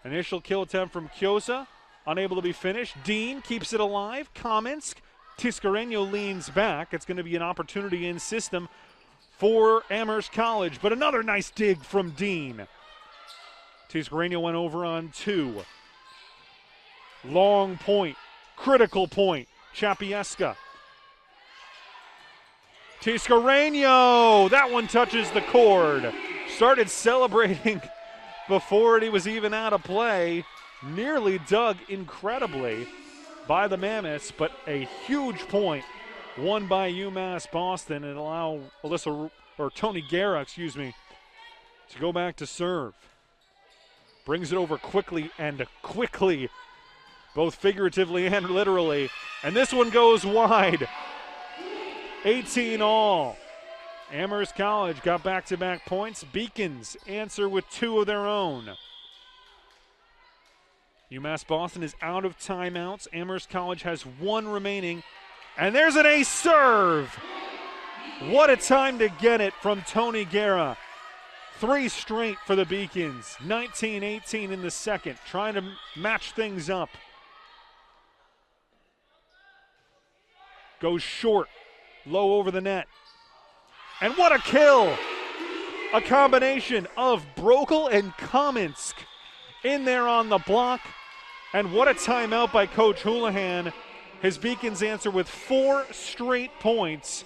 Initial kill attempt from Kyosa. Unable to be finished. Dean keeps it alive. Kamensk. Tiscareño leans back. It's going to be an opportunity in system for Amherst College. But another nice dig from Dean. Tiscareño went over on 2. Long point. Critical point. Chapieska. Tiscareño! That one touches the cord. Started celebrating before he was even out of play. Nearly dug incredibly by the Mammoths, but a huge point won by UMass Boston and allow Tony Guerra, to go back to serve. Brings it over quickly, both figuratively and literally. And this one goes wide. 18 all. Amherst College got back-to-back points. Beacons answer with 2 of their own. UMass Boston is out of timeouts. Amherst College has 1 remaining. And there's an ace serve. What a time to get it from Tony Guerra. 3 straight for the Beacons. 19-18 in the second. Trying to match things up. Goes short. Low over the net. And what a kill! A combination of Brokel and Kamensk in there on the block. And what a timeout by Coach Houlihan. His Beacons answer with 4 straight points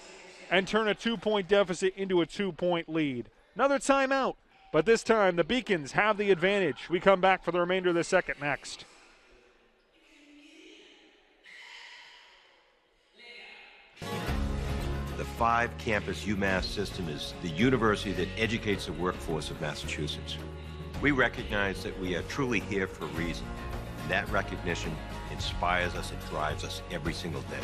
and turn a 2-point deficit into a 2-point lead. Another timeout, but this time the Beacons have the advantage. We come back for the remainder of the second next. The 5-campus UMass system is the university that educates the workforce of Massachusetts. We recognize that we are truly here for a reason. And that recognition inspires us and drives us every single day.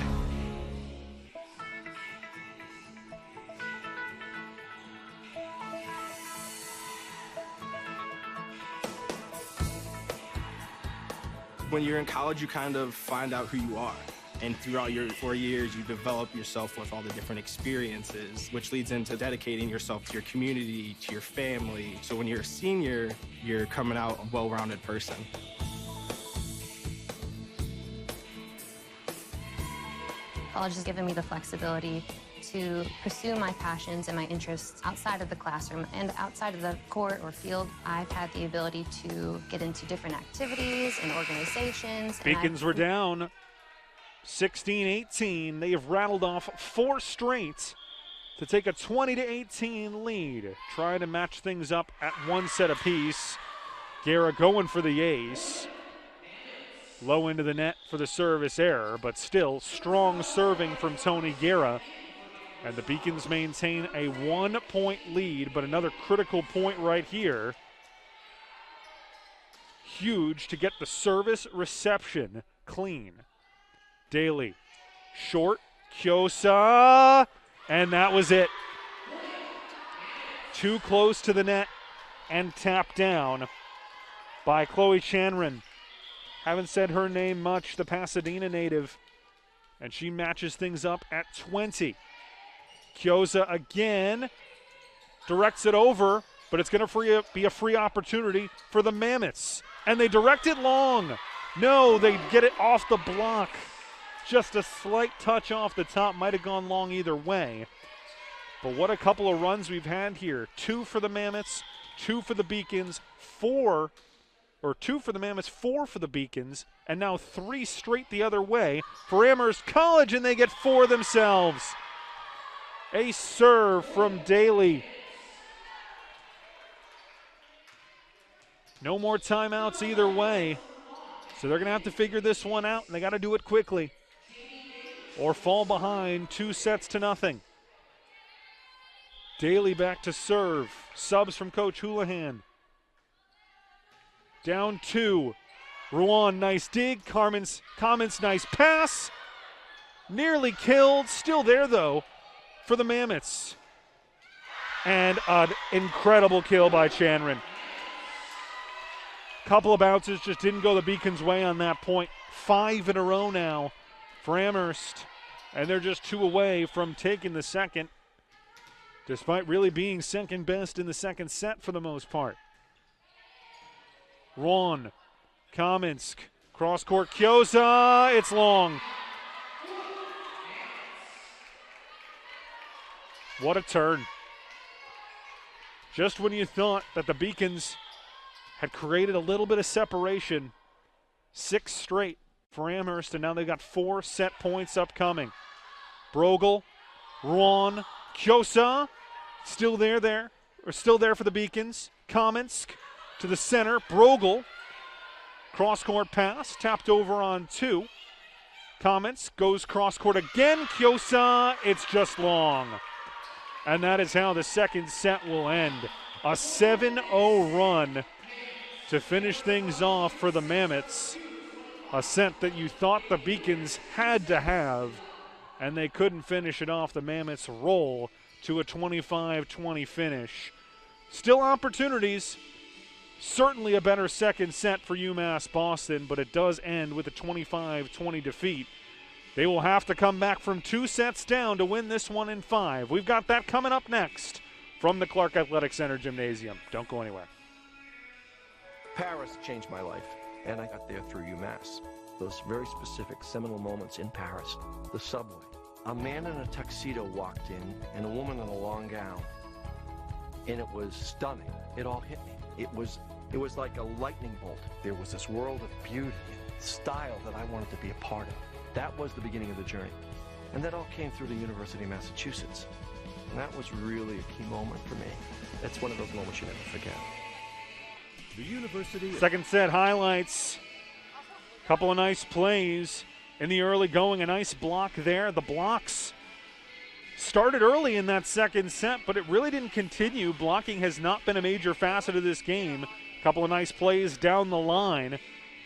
When you're in college, you kind of find out who you are. And throughout your 4 years, you develop yourself with all the different experiences, which leads into dedicating yourself to your community, to your family. So when you're a senior, you're coming out a well-rounded person. College has given me the flexibility to pursue my passions and my interests outside of the classroom and outside of the court or field. I've had the ability to get into different activities and organizations. Beacons were down 16-18. They have rattled off 4 straight to take a 20-18 lead. Trying to match things up at 1 set apiece. Guerra going for the ace. Low into the net for the service error, but still strong serving from Tony Guerra. And the Beacons maintain a 1-point lead, but another critical point right here. Huge to get the service reception clean. Daly, short, Kyosa, and that was it. Too close to the net and tapped down by Chloe Chanran. Haven't said her name much, the Pasadena native, and she matches things up at 20. Kyosa again directs it over, but it's going to be a free opportunity for the Mammoths. And they direct it long. No, they get it off the block. Just a slight touch off the top. Might have gone long either way. But what a couple of runs we've had here. 2 for the Mammoths, 2 for the Beacons, 2 for the Mammoths, 4 for the Beacons, and now 3 straight the other way for Amherst College, and they get 4 themselves. A serve from Daly. No more timeouts either way. So they're going to have to figure this one out, and they got to do it quickly or fall behind 2-0. Daly back to serve. Subs from Coach Houlihan. Down 2. Ruan, nice dig. Kamen's nice pass. Nearly killed. Still there, though, for the Mammoths. And an incredible kill by Chanran. Couple of bounces just didn't go the Beacons' way on that point. 5 in a row now for Amherst, and they're just 2 away from taking the second, despite really being second best in the second set for the most part. Ron, Kamensk, cross-court, Kyosa, it's long. What a turn. Just when you thought that the Beacons had created a little bit of separation, 6 straight for Amherst, and now they've got 4 set points upcoming. Brogel, Ron, Kyosa, still there for the Beacons. Kamensk to the center. Brogel, cross-court pass, tapped over on 2. Kamensk goes cross-court again. Kyosa, it's just long. And that is how the second set will end. A 7-0 run to finish things off for the Mammoths. A set that you thought the Beacons had to have, and they couldn't finish it off. The Mammoths roll to a 25-20 finish. Still opportunities. Certainly a better second set for UMass Boston, but it does end with a 25-20 defeat. They will have to come back from 2 sets down to win this one in 5. We've got that coming up next from the Clark Athletic Center Gymnasium. Don't go anywhere. Paris changed my life, and I got there through UMass. Those very specific seminal moments in Paris. The subway. A man in a tuxedo walked in, and a woman in a long gown. And it was stunning. It all hit me. It was like a lightning bolt. There was this world of beauty and style that I wanted to be a part of. That was the beginning of the journey. And that all came through the University of Massachusetts. And that was really a key moment for me. It's one of those moments you never forget. The University. Second set highlights. Couple of nice plays in the early going. A nice block there. The blocks started early in that second set, but it really didn't continue. Blocking has not been a major facet of this game. Couple of nice plays down the line.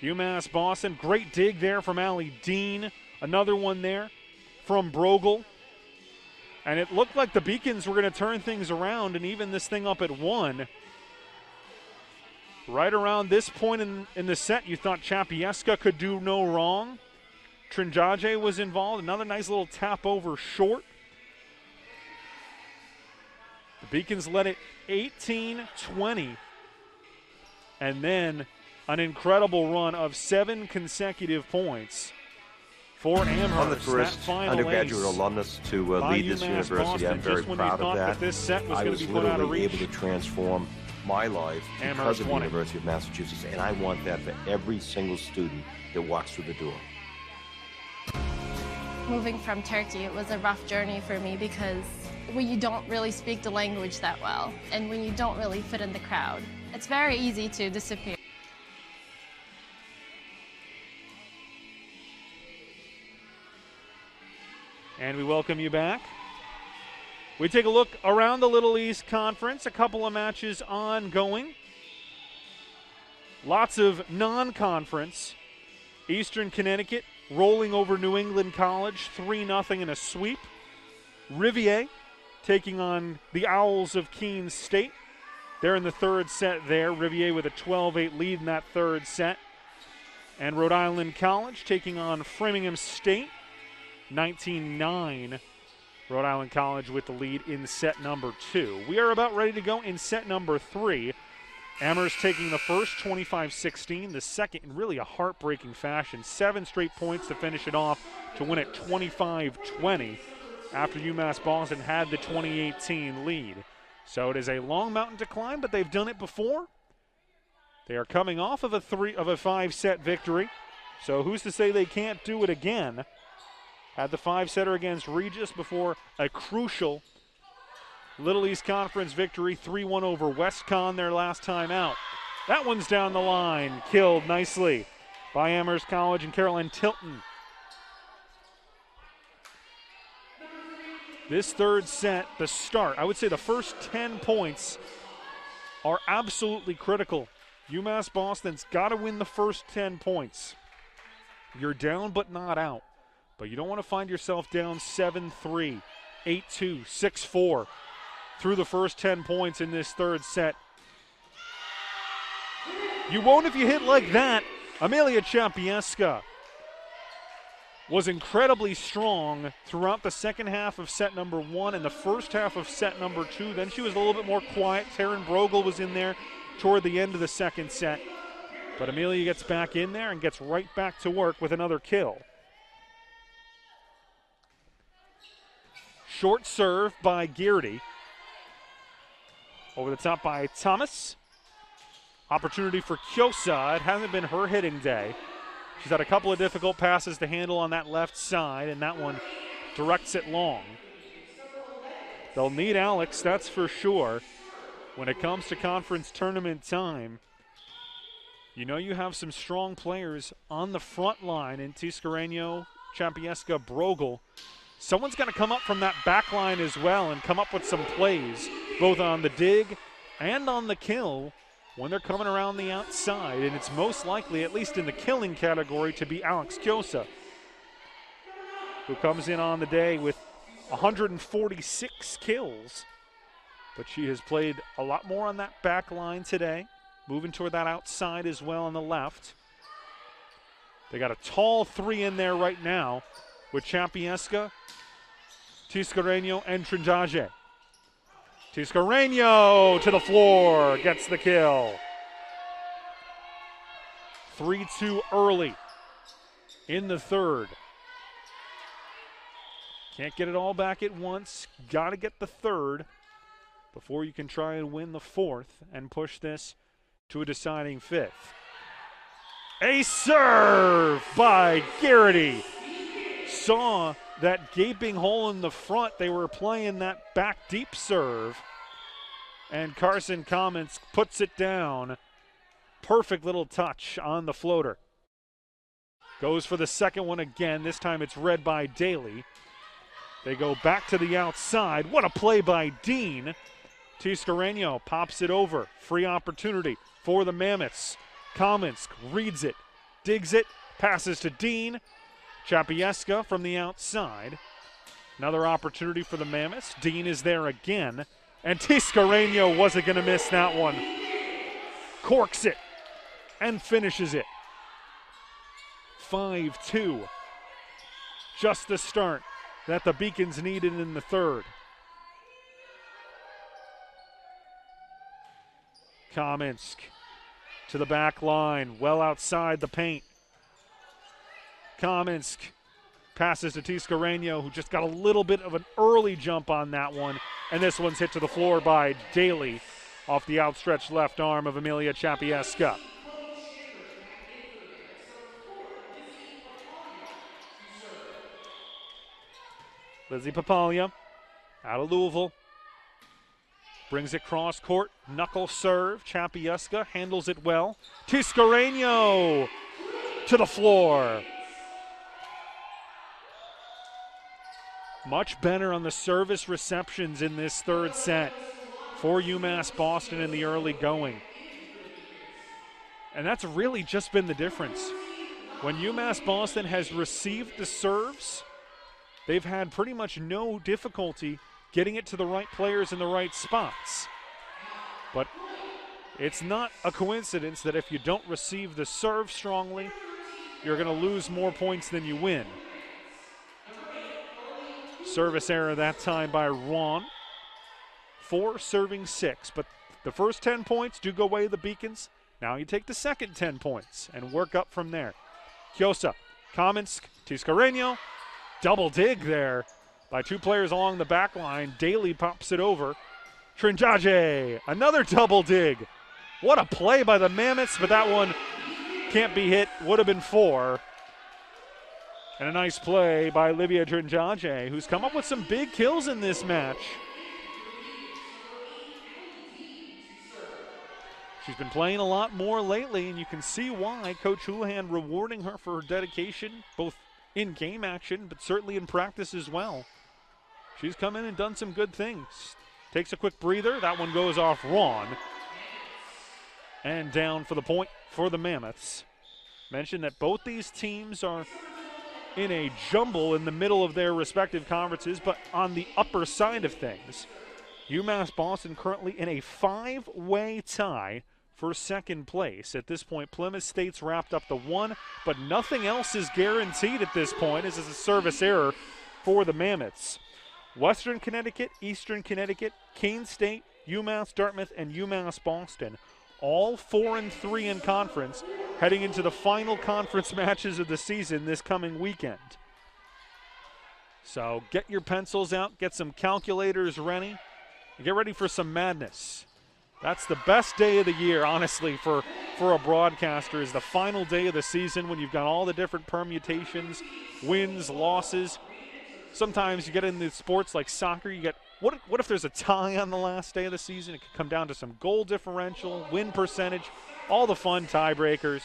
UMass Boston, great dig there from Allie Dean. Another one there from Brogel. And it looked like the Beacons were going to turn things around and even this thing up at 1. Right around this point in the set, you thought Chapieska could do no wrong. Trinjaje was involved. Another nice little tap over short. The Beacons led it 18-20. And then an incredible run of 7 consecutive points for Amherst. I'm the first undergraduate alumnus to lead this university. I'm very proud of that. This set was I going was to be put out of literally reach. able to transform my life because of the won it. University of Massachusetts, and I want that for every single student that walks through the door. Moving from Turkey, it was a rough journey for me because when you don't really speak the language that well and when you don't really fit in the crowd, it's very easy to disappear. And we welcome you back. We take a look around the Little East Conference. A couple of matches ongoing. Lots of non-conference. Eastern Connecticut rolling over New England College, 3-0 in a sweep. Rivier taking on the Owls of Keene State. They're in the third set there. Rivier with a 12-8 lead in that third set. And Rhode Island College taking on Framingham State, 19-9. Rhode Island College with the lead in set number 2. We are about ready to go in set number 3. Amherst taking the first, 25-16. The second in really a heartbreaking fashion. 7 straight points to finish it off to win it 25-20 after UMass Boston had the 2018 lead. So it is a long mountain to climb, but they've done it before. They are coming off of a 5-set victory. So who's to say they can't do it again? Had the 5-setter against Regis before a crucial Little East Conference victory, 3-1 over WestCon their last time out. That one's down the line, killed nicely by Amherst College and Caroline Tilton. This third set, the start, I would say the first 10 points are absolutely critical. UMass Boston's got to win the first 10 points. You're down but not out. But you don't want to find yourself down 7-3, 8-2, 6-4 through the first 10 points in this third set. You won't if you hit like that. Amelia Chapieska was incredibly strong throughout the second half of set number 1 and the first half of set number 2. Then she was a little bit more quiet. Taryn Brogel was in there toward the end of the second set. But Amelia gets back in there and gets right back to work with another kill. Short serve by Geardy. Over the top by Thomas. Opportunity for Kyosa. It hasn't been her hitting day. She's had a couple of difficult passes to handle on that left side, and that one directs it long. They'll need Alex, that's for sure. When it comes to conference tournament time, you know you have some strong players on the front line in Tiscareño, Champieska, Brogel. Someone's going to come up from that back line as well and come up with some plays, both on the dig and on the kill, when they're coming around the outside, and it's most likely, at least in the killing category, to be Alex Kyosa, who comes in on the day with 146 kills. But she has played a lot more on that back line today, moving toward that outside as well on the left. They got a tall 3 in there right now with Champieska, Tiscareño, and Trindaje. Tiscareño to the floor, gets the kill. 3-2 early in the third. Can't get it all back at once. Got to get the third before you can try and win the fourth and push this to a deciding fifth. A serve by Garrity. Saw that gaping hole in the front. They were playing that back deep serve. And Carson Commons puts it down. Perfect little touch on the floater. Goes for the second one again. This time it's read by Daly. They go back to the outside. What a play by Dean. Tiscareño pops it over. Free opportunity for the Mammoths. Commons reads it, digs it, passes to Dean. Champieska from the outside. Another opportunity for the Mammoths. Dean is there again. And Tiscareño wasn't going to miss that one. Corks it and finishes it. 5-2. Just the start that the Beacons needed in the third. Kaminsk to the back line, well outside the paint. Kaminsk passes to Tiscareño, who just got a little bit of an early jump on that one. And this one's hit to the floor by Daly off the outstretched left arm of Amelia Champieska. Lizzie Papalia out of Louisville. Brings it cross court, knuckle serve. Champieska handles it well. Tiscareño to the floor. Much better on the service receptions in this third set for UMass Boston in the early going. And that's really just been the difference. When UMass Boston has received the serves, they've had pretty much no difficulty getting it to the right players in the right spots. But it's not a coincidence that if you don't receive the serve strongly, you're going to lose more points than you win. Service error that time by Ron. 4 serving 6, but the first 10 points do go away to the Beacons. Now you take the second 10 points and work up from there. Kyosa, Kaminsk, Tiscareño, double dig there by 2 players along the back line. Daly pops it over. Trindaje, another double dig. What a play by the Mammoths, but that one can't be hit. Would have been 4. And a nice play by Livia Trindaje, who's come up with some big kills in this match. She's been playing a lot more lately, and you can see why. Coach Houlihan rewarding her for her dedication, both in game action, but certainly in practice as well. She's come in and done some good things. Takes a quick breather. That one goes off Ron. And down for the point for the Mammoths. Mentioned that both these teams are in a jumble in the middle of their respective conferences, but on the upper side of things, UMass Boston currently in a 5-way tie for second place. At this point, Plymouth State's wrapped up the one, but nothing else is guaranteed at this point. This is a service error for the Mammoths. Western Connecticut, Eastern Connecticut, Kane State, UMass Dartmouth, and UMass Boston, all 4-3 in conference, heading into the final conference matches of the season this coming weekend. So get your pencils out, get some calculators ready, and get ready for some madness. That's the best day of the year, honestly, for a broadcaster, is the final day of the season when you've got all the different permutations, wins, losses. Sometimes you get into sports like soccer, you get, what if there's a tie on the last day of the season? It could come down to some goal differential, win percentage, all the fun tiebreakers.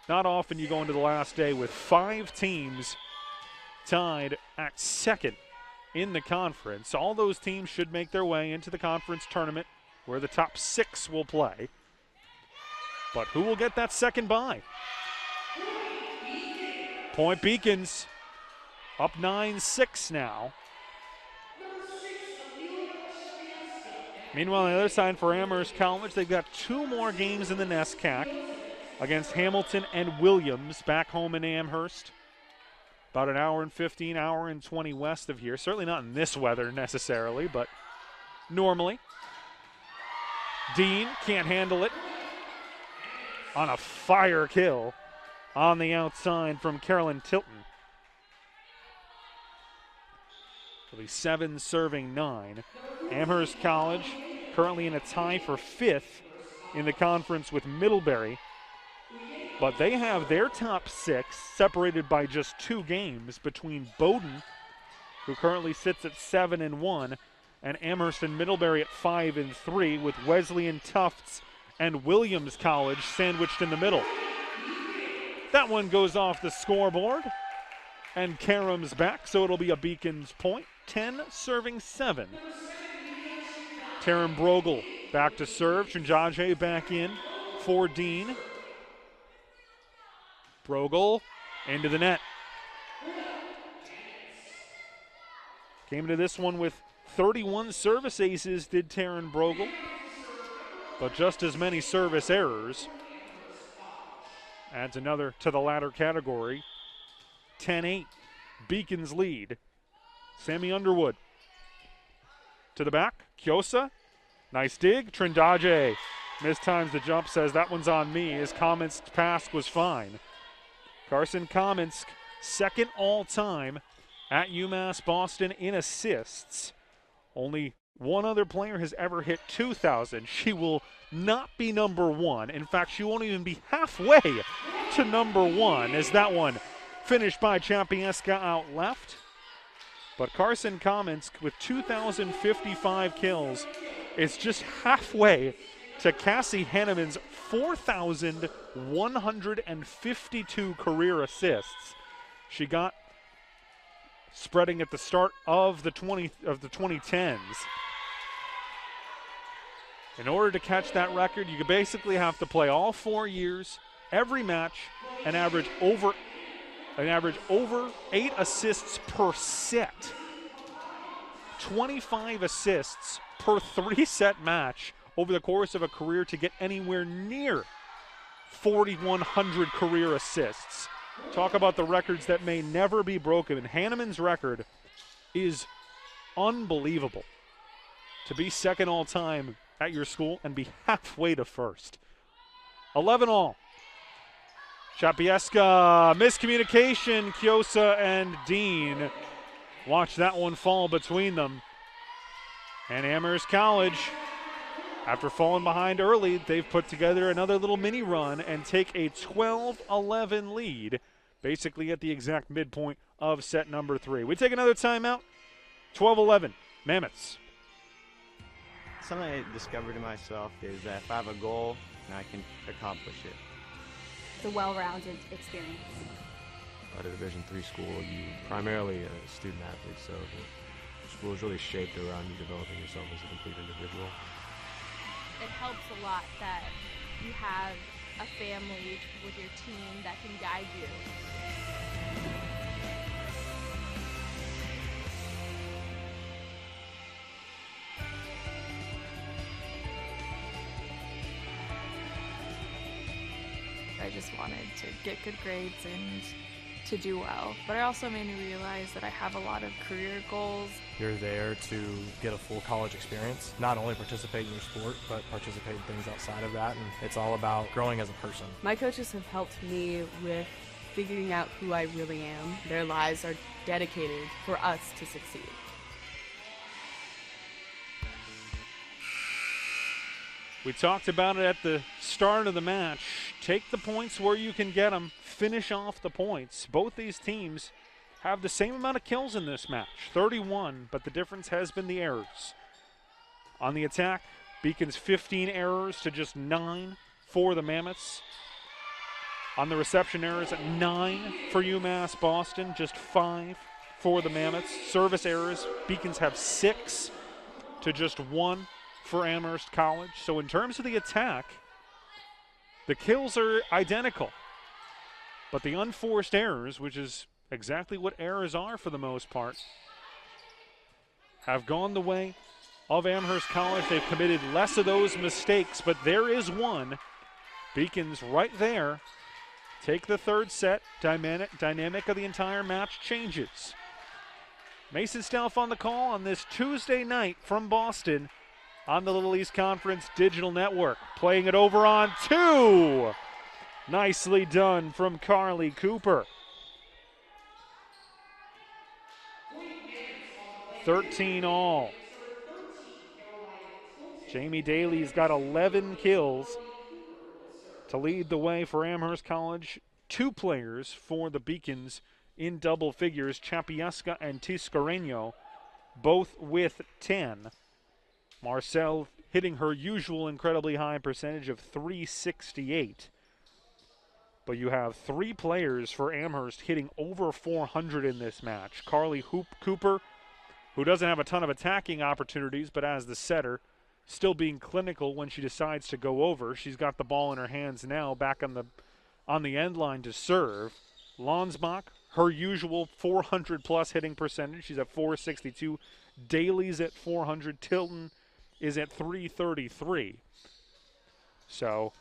Not often you go into the last day with 5 teams tied at second in the conference. All those teams should make their way into the conference tournament where the top 6 will play. But who will get that second bye? Point Beacons up 9-6 now. Meanwhile, on the other side for Amherst College, they've got 2 more games in the NESCAC against Hamilton and Williams back home in Amherst. About an hour and 15, hour and 20 west of here. Certainly not in this weather necessarily, but normally. Dean can't handle it. On a fire kill on the outside from Carolyn Tilton. It'll be 7 serving 9. Amherst College currently in a tie for 5th in the conference with Middlebury. But they have their top 6 separated by just 2 games between Bowdoin, who currently sits at 7-1, and Amherst and Middlebury at 5-3, with Wesleyan, Tufts, and Williams College sandwiched in the middle. That one goes off the scoreboard, and Karem's back, so it'll be a Beacons point. 10 serving 7. Taryn Brogel back to serve. Trindaje back in for Dean. Brogel into the net. Came into this one with 31 service aces, did Taryn Brogel, but just as many service errors. Adds another to the latter category. 10-8, Beacons lead. Sammy Underwood to the back. Kyosa, nice dig. Trindaje mistimes the jump, says that one's on me. His Kamensk pass was fine. Carson Kamensk, second all-time at UMass Boston in assists. Only one other player has ever hit 2,000. She will not be number 1. In fact, she won't even be halfway to number 1, as that one finished by Champieska out left. But Carson Kamensk with 2,055 kills is just halfway to Cassie Hanneman's 4,152 career assists. She got spreading at the start of the 2010s. In order to catch that record, you basically have to play all 4 years, every match, and average over 8 assists per set. 25 assists per 3-set match over the course of a career to get anywhere near 4,100 career assists. Talk about the records that may never be broken. Hanneman's record is unbelievable. To be second all-time at your school and be halfway to first. 11-all. Champieska, miscommunication, Kyosa and Dean. Watch that one fall between them. And Amherst College, after falling behind early, they've put together another little mini run and take a 12-11 lead, basically at the exact midpoint of set number 3. We take another timeout. 12-11, Mammoths. Something I discovered in myself is that if I have a goal, I can accomplish it. It's a well-rounded experience. At a Division III school, you primarily a student athlete, so the school is really shaped around you developing yourself as a complete individual. It helps a lot that you have a family with your team that can guide you. just wanted to get good grades and to do well. But it also made me realize that I have a lot of career goals. You're there to get a full college experience, not only participate in your sport, but participate in things outside of that, and it's all about growing as a person. My coaches have helped me with figuring out who I really am. Their lives are dedicated for us to succeed. We talked about it at the start of the match. Take the points where you can get them. Finish off the points. Both these teams have the same amount of kills in this match, 31, but the difference has been the errors. On the attack, Beacon's 15 errors to just 9 for the Mammoths. On the reception errors, 9 for UMass Boston, just 5 for the Mammoths. Service errors, Beacons have 6 to just 1 for Amherst College. So in terms of the attack, the kills are identical. But the unforced errors, which is exactly what errors are for the most part, have gone the way of Amherst College. They've committed less of those mistakes, but there is one. Beacons right there. Take the third set. Dynamic of the entire match changes. Mason Stelf on the call on this Tuesday night from Boston on the Little East Conference Digital Network. Playing it over on 2. Nicely done from Carly Cooper. 13 all. Jamie Daly's got 11 kills to lead the way for Amherst College. 2 players for the Beacons in double figures, Chapieska and Tiscareño, both with 10. Marcel hitting her usual incredibly high percentage of .368. But you have 3 players for Amherst hitting over 400 in this match. Carly Cooper, who doesn't have a ton of attacking opportunities, but as the setter, still being clinical when she decides to go over. She's got the ball in her hands now, back on the end line to serve. Lonsbach, her usual 400-plus hitting percentage. She's at .462. Daly's at 400. Tilton is at .333. So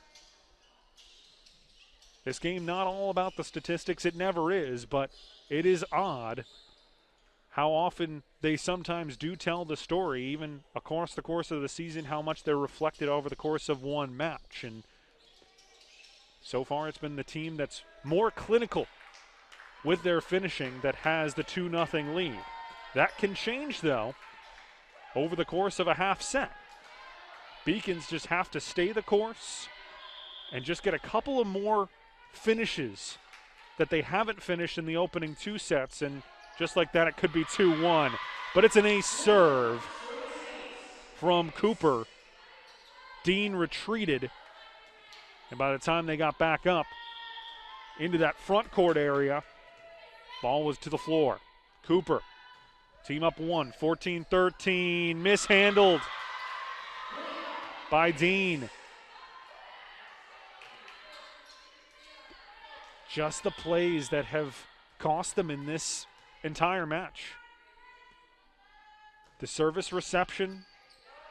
this game not all about the statistics. It never is, but it is odd how often they sometimes do tell the story, even across the course of the season, how much they're reflected over the course of one match. And so far it's been the team that's more clinical with their finishing that has the 2-0 lead. That can change, though, over the course of a half set. Beacons just have to stay the course and just get a couple of more finishes that they haven't finished in the opening 2 sets, and just like that, it could be 2-1. But it's an ace serve from Cooper. Dean retreated, and by the time they got back up into that front court area, ball was to the floor. Cooper, team up 1, 14-13, mishandled by Dean. Just the plays that have cost them in this entire match. The service reception,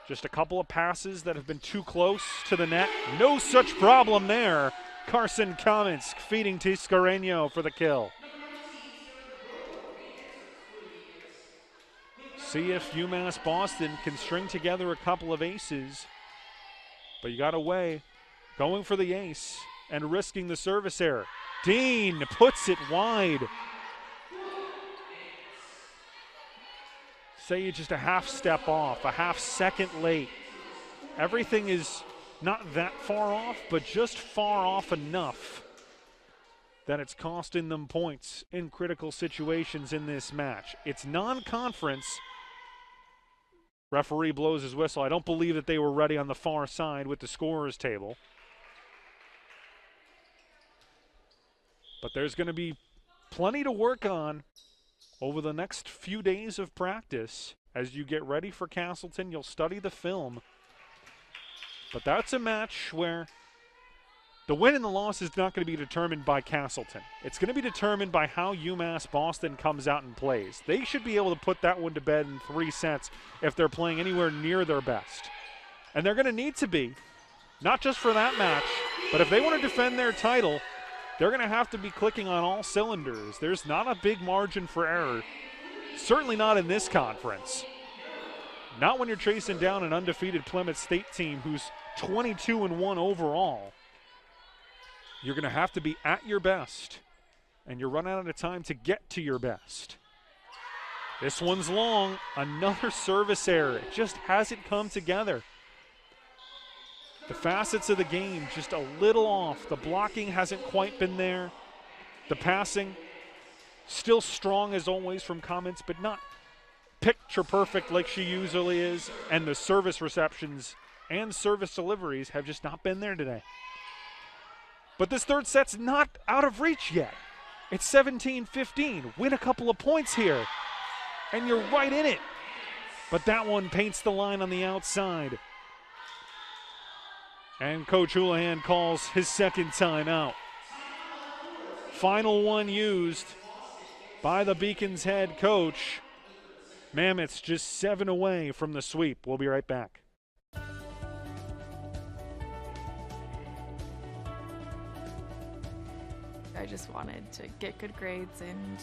just a couple of passes that have been too close to the net. No such problem there. Carson Kaminsk feeding Tiscareño for the kill. See if UMass Boston can string together a couple of aces. But you got away, going for the ace and risking the service error. Dean puts it wide. Say you're just a half step off, a half second late. Everything is not that far off, but just far off enough that it's costing them points in critical situations in this match. It's non-conference. Referee blows his whistle. I don't believe that they were ready on the far side with the scorer's table. But there's going to be plenty to work on over the next few days of practice. As you get ready for Castleton, you'll study the film. But that's a match where the win and the loss is not going to be determined by Castleton. It's going to be determined by how UMass Boston comes out and plays. They should be able to put that one to bed in 3 sets if they're playing anywhere near their best. And they're going to need to be, not just for that match, but if they want to defend their title, they're going to have to be clicking on all cylinders. There's not a big margin for error, certainly not in this conference. Not when you're chasing down an undefeated Plymouth State team who's 22-1 overall. You're going to have to be at your best, and you're running out of time to get to your best. This one's long. Another service error. It just hasn't come together. The facets of the game just a little off. The blocking hasn't quite been there. The passing, still strong as always from Comments, but not picture perfect like she usually is. And the service receptions and service deliveries have just not been there today. But this third set's not out of reach yet. It's 17-15. Win a couple of points here, and you're right in it. But that one paints the line on the outside. And Coach Houlihan calls his second timeout. Final one used by the Beacons head coach. Mammoths just 7 away from the sweep. We'll be right back. I just wanted to get good grades and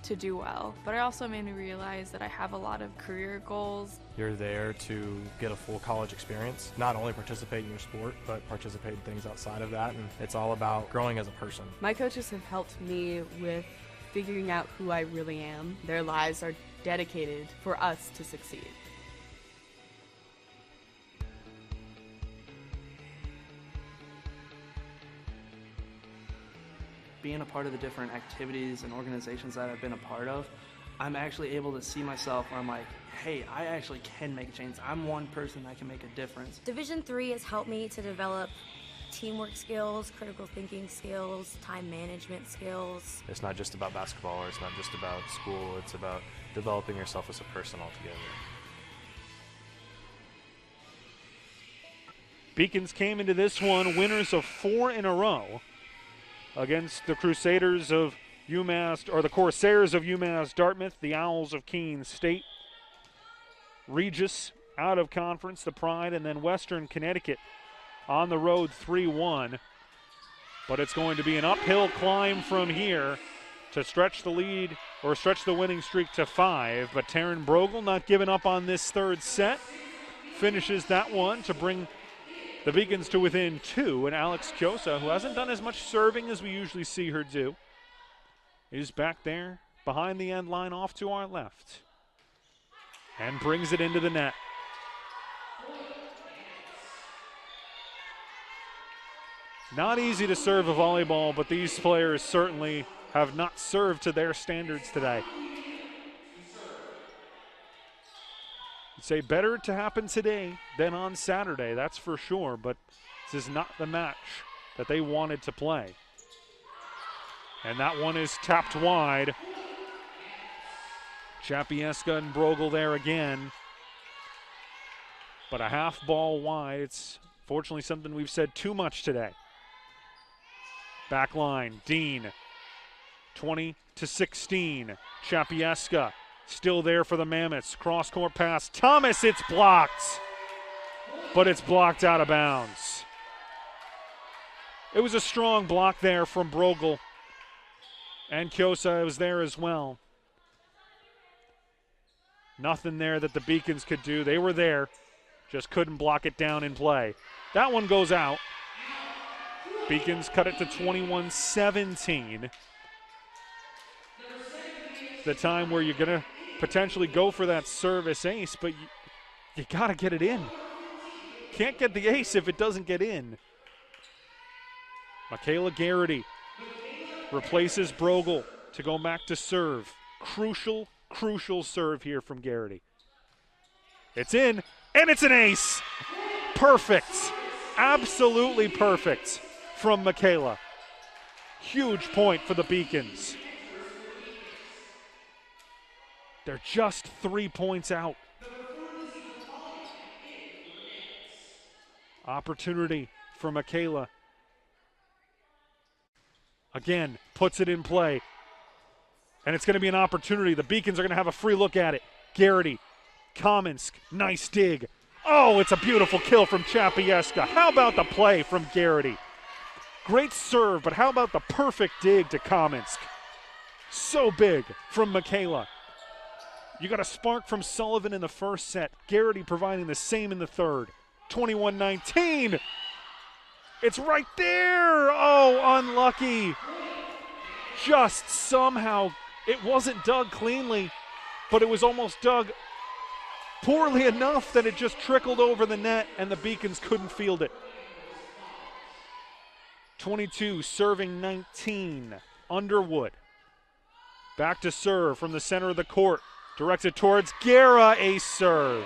to do well. But it also made me realize that I have a lot of career goals. You're there to get a full college experience, not only participate in your sport, but participate in things outside of that, and it's all about growing as a person. My coaches have helped me with figuring out who I really am. Their lives are dedicated for us to succeed. Being a part of the different activities and organizations that I've been a part of, I'm actually able to see myself where I'm like, hey, I actually can make a change. I'm one person that can make a difference. Division III has helped me to develop teamwork skills, critical thinking skills, time management skills. It's not just about basketball, or it's not just about school, it's about developing yourself as a person altogether. Beacons came into this one winners of 4 in a row against the Crusaders of UMass, or the Corsairs of UMass Dartmouth, the Owls of Keene State, Regis out of conference, the Pride, and then Western Connecticut on the road 3-1. But it's going to be an uphill climb from here to stretch the lead, or stretch the winning streak to 5. But Taryn Brogel not giving up on this third set, finishes that one to bring the Beacons to within 2, and Alex Kyosa, who hasn't done as much serving as we usually see her do, is back there behind the end line off to our left and brings it into the net. Not easy to serve a volleyball, but these players certainly have not served to their standards today. I'd say better to happen today than on Saturday, that's for sure, but this is not the match that they wanted to play. And that one is tapped wide. Chapieska and Brogel there again. But a half ball wide. It's fortunately something we've said too much today. Back line, Dean, 20-16. Chapieska still there for the Mammoths. Cross-court pass. Thomas, it's blocked. But it's blocked out of bounds. It was a strong block there from Brogel. And Kyosa was there as well. Nothing there that the Beacons could do. They were there, just couldn't block it down in play. That one goes out. Beacons cut it to 21-17. The time where you're going to potentially go for that service ace, but you got to get it in. Can't get the ace if it doesn't get in. Michaela Garrity replaces Brogel to go back to serve. Crucial serve here from Garrity. It's in, and it's an ace. Perfect. Absolutely perfect from Michaela. Huge point for the Beacons. They're just 3 points out. Opportunity for Michaela. Again, puts it in play. And it's going to be an opportunity. The Beacons are going to have a free look at it. Garrity, Kamensk, nice dig. Oh, it's a beautiful kill from Chapieska. How about the play from Garrity? Great serve, but how about the perfect dig to Kamensk? So big from Michaela. You got a spark from Sullivan in the first set. Garrity providing the same in the third. 21-19. It's right there. Oh, unlucky. Just somehow, it wasn't dug cleanly, but it was almost dug poorly enough that it just trickled over the net and the Beacons couldn't field it. 22 serving 19. Underwood. Back to serve from the center of the court. Directs it towards Guerra, ace serve.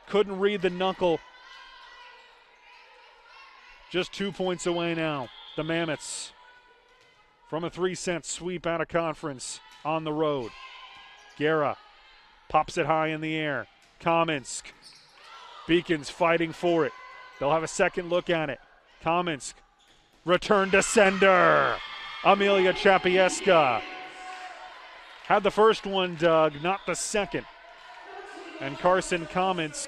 Couldn't read the knuckle. Just 2 points away now. The Mammoths from a 3-set sweep out of conference on the road. Guerra pops it high in the air. Kamensk. Beacons fighting for it. They'll have a second look at it. Kamensk. Return to sender. Amelia Chapieska. Had the first one dug, not the second. And Carson Kamensk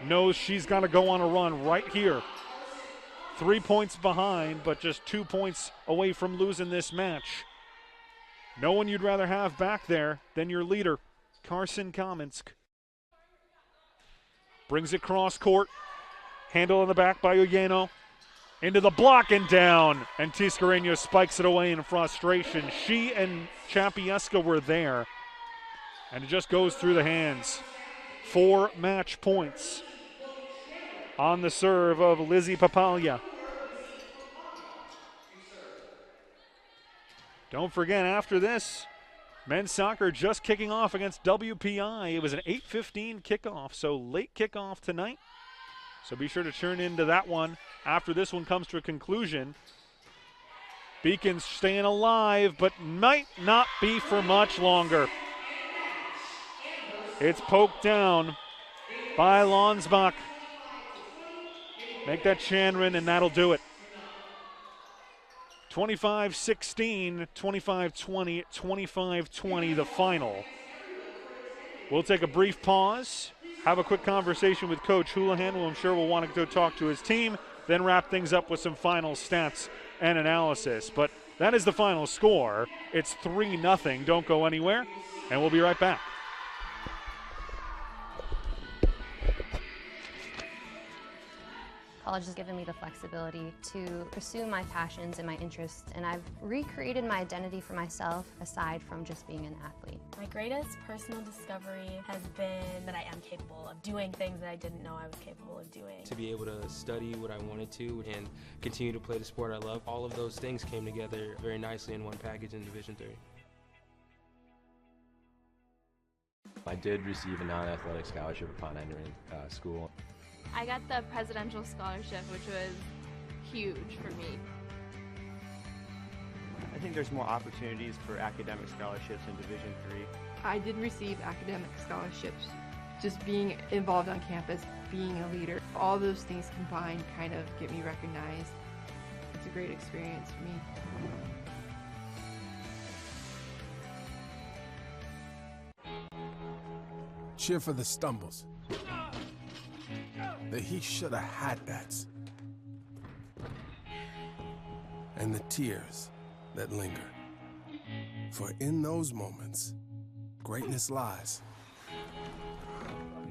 knows she's got to go on a run right here. 3 points behind, but just 2 points away from losing this match. No one you'd rather have back there than your leader, Carson Kamensk. Brings it cross court. Handle in the back by Uyeno. Into the block and down. And Tiscareño spikes it away in frustration. She and Chapieska were there. And it just goes through the hands. 4 match points on the serve of Lizzie Papaglia. Don't forget, after this, men's soccer just kicking off against WPI. It was an 8:15 kickoff, so late kickoff tonight. So be sure to tune into that one after this one comes to a conclusion. Beacons staying alive, but might not be for much longer. It's poked down by Lonsbach. Make that Chanrin, and that'll do it. 25-16, 25-20, 25-20, the final. We'll take a brief pause, have a quick conversation with Coach Houlihan, who I'm sure will want to go talk to his team, then wrap things up with some final stats and analysis. But that is the final score. It's 3-0. Don't go anywhere, and we'll be right back. College has given me the flexibility to pursue my passions and my interests, and I've recreated my identity for myself aside from just being an athlete. My greatest personal discovery has been that I am capable of doing things that I didn't know I was capable of doing. To be able to study what I wanted to and continue to play the sport I love, all of those things came together very nicely in one package in Division III. I did receive a non-athletic scholarship upon entering school. I got the presidential scholarship, which was huge for me. I think there's more opportunities for academic scholarships in Division III. I did receive academic scholarships. Just being involved on campus, being a leader, all those things combined kind of get me recognized. It's a great experience for me. Cheer for the stumbles. The he shoulda had that's. And the tears that linger. For in those moments, greatness lies.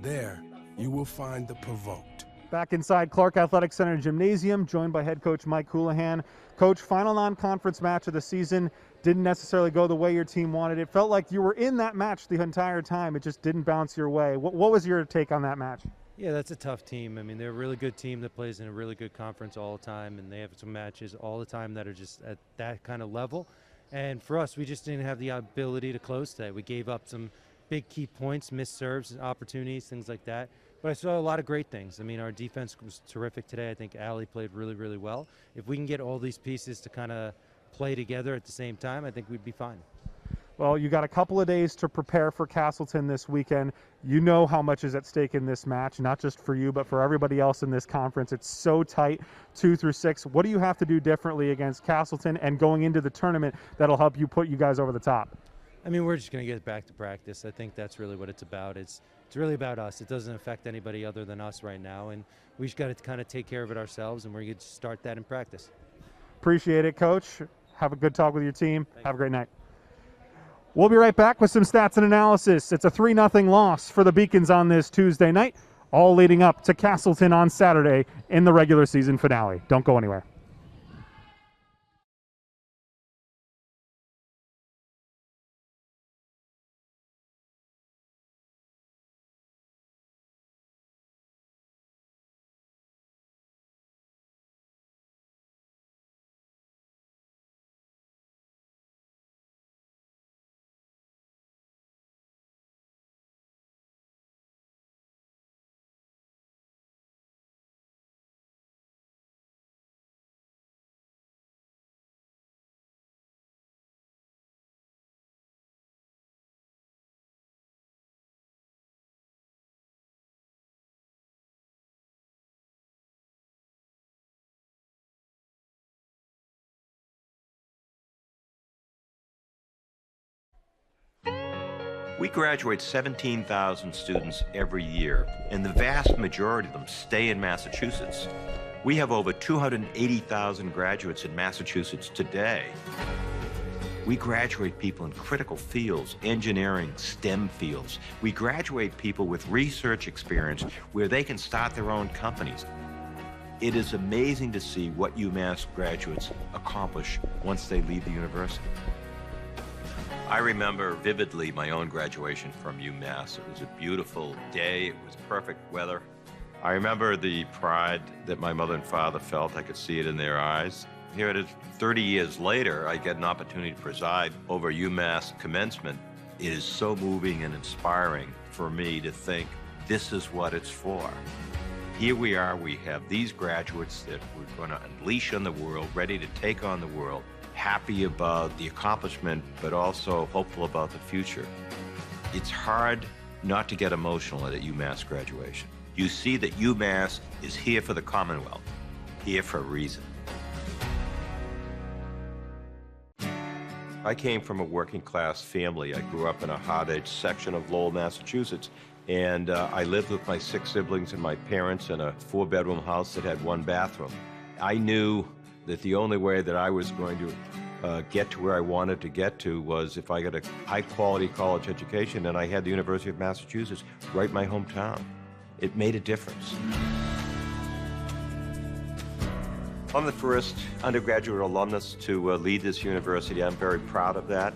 There, you will find the provoked. Back inside Clark Athletic Center Gymnasium, joined by head coach Mike Houlihan. Coach, final non-conference match of the season. Didn't necessarily go the way your team wanted. It felt like you were in that match the entire time. It just didn't bounce your way. What was your take on that match? Yeah, that's a tough team. I mean, they're a really good team that plays in a really good conference all the time, and they have some matches all the time that are just at that kind of level. And for us, we just didn't have the ability to close today. We gave up some big key points, missed serves, opportunities, things like that. But I saw a lot of great things. I mean, our defense was terrific today. I think Allie played really, really well. If we can get all these pieces to kind of play together at the same time, I think we'd be fine. Well, you got a couple of days to prepare for Castleton this weekend. You know how much is at stake in this match, not just for you, but for everybody else in this conference. It's so tight, 2 through 6. What do you have to do differently against Castleton and going into the tournament that'll help you put you guys over the top? I mean, we're just going to get back to practice. I think that's really what it's about. It's really about us. It doesn't affect anybody other than us right now, and we just got to kind of take care of it ourselves, and we're going to start that in practice. Appreciate it, Coach. Have a good talk with your team. Have a great night. We'll be right back with some stats and analysis. It's a 3-0 loss for the Beacons on this Tuesday night, all leading up to Castleton on Saturday in the regular season finale. Don't go anywhere. We graduate 17,000 students every year, and the vast majority of them stay in Massachusetts. We have over 280,000 graduates in Massachusetts today. We graduate people in critical fields, engineering, STEM fields. We graduate people with research experience where they can start their own companies. It is amazing to see what UMass graduates accomplish once they leave the university. I remember vividly my own graduation from UMass. It was a beautiful day. It was perfect weather. I remember the pride that my mother and father felt. I could see it in their eyes. Here it is, 30 years later, I get an opportunity to preside over UMass commencement. It is so moving and inspiring for me to think this is what it's for. Here we are, we have these graduates that we're going to unleash on the world, ready to take on the world, happy about the accomplishment, but also hopeful about the future. It's hard not to get emotional at a UMass graduation. You see that UMass is here for the Commonwealth, here for a reason. I came from a working class family. I grew up in a hard-edged section of Lowell, Massachusetts, and I lived with my 6 siblings and my parents in a 4-bedroom house that had 1 bathroom. I knew that the only way that I was going to get to where I wanted to get to was if I got a high-quality college education, and I had the University of Massachusetts right in my hometown. It made a difference. I'm the first undergraduate alumnus to lead this university. I'm very proud of that.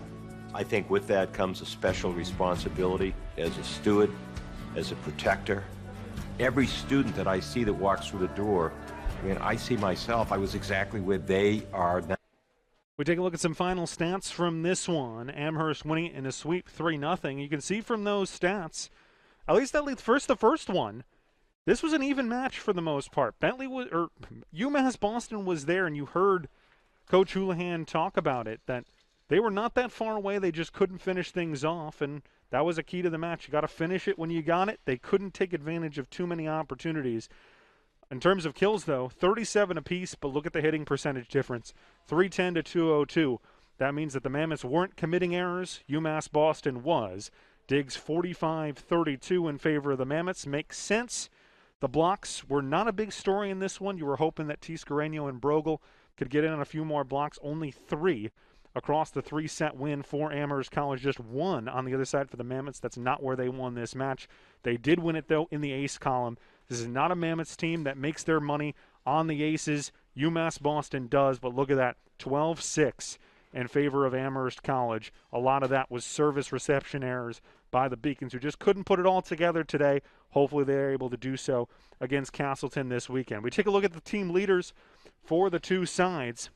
I think with that comes a special responsibility as a steward, as a protector. Every student that I see that walks through the door, I mean, I see myself. I was exactly where they are now. We take a look at some final stats from this one. Amherst winning in a sweep 3-0. You can see from those stats, at least the first one, this was an even match for the most part. UMass Boston was there, and you heard Coach Houlihan talk about it, that they were not that far away. They just couldn't finish things off, and that was a key to the match. You got to finish it when you got it. They couldn't take advantage of too many opportunities. In terms of kills, though, 37 apiece, but look at the hitting percentage difference, 310 to 202. That means that the Mammoths weren't committing errors. UMass Boston was. Diggs 45-32 in favor of the Mammoths. Makes sense. The blocks were not a big story in this one. You were hoping that Tiscareño and Brogel could get in on a few more blocks. Only 3 across the 3-set win for Amherst College. Just 1 on the other side for the Mammoths. That's not where they won this match. They did win it, though, in the ace column. This is not a Mammoths team that makes their money on the aces. UMass Boston does, but look at that, 12-6 in favor of Amherst College. A lot of that was service reception errors by the Beacons, who just couldn't put it all together today. Hopefully they're able to do so against Castleton this weekend. We take a look at the team leaders for the two sides.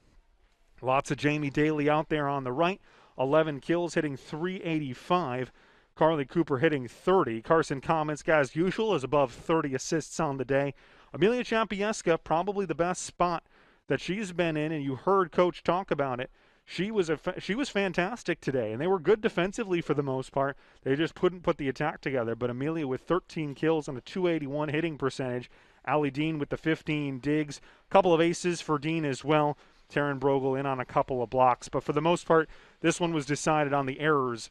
Lots of Jamie Daly out there on the right. 11 kills, hitting .385. Carly Cooper hitting .30. Carson Cominska, as usual, is above 30 assists on the day. Amelia Champieska, probably the best spot that she's been in, and you heard Coach talk about it. She was fantastic today, and they were good defensively for the most part. They just couldn't put the attack together. But Amelia with 13 kills and a .281 hitting percentage. Allie Dean with the 15 digs. A couple of aces for Dean as well. Taryn Brogel in on a couple of blocks. But for the most part, this one was decided on the errors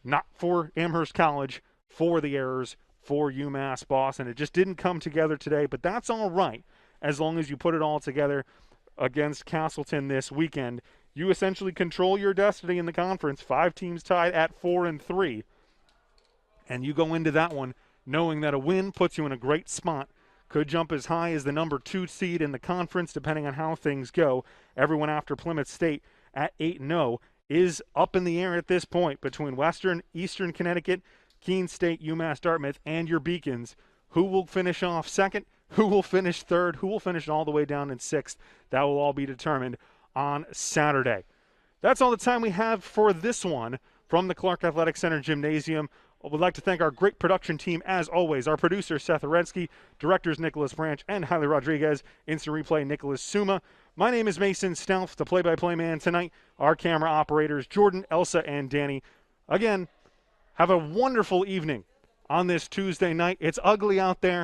Not for Amherst College, for the errors, for UMass Boston. It just didn't come together today, but that's all right as long as you put it all together against Castleton this weekend. You essentially control your destiny in the conference. 5 teams tied at 4-3. And you go into that one knowing that a win puts you in a great spot. Could jump as high as the number 2 seed in the conference depending on how things go. Everyone after Plymouth State at 8-0 is up in the air at this point between Western, Eastern Connecticut, Keene State, UMass Dartmouth, and your Beacons. Who will finish off second? Who will finish third? Who will finish all the way down in sixth? That will all be determined on Saturday. That's all the time we have for this one from the Clark Athletic Center Gymnasium. I would like to thank our great production team, as always, our producer, Seth Arensky, directors Nicholas Branch and Haile Rodriguez, instant replay Nicholas Suma. My name is Mason Stelf, the play-by-play man tonight. Our camera operators, Jordan, Elsa, and Danny. Again, have a wonderful evening on this Tuesday night. It's ugly out there.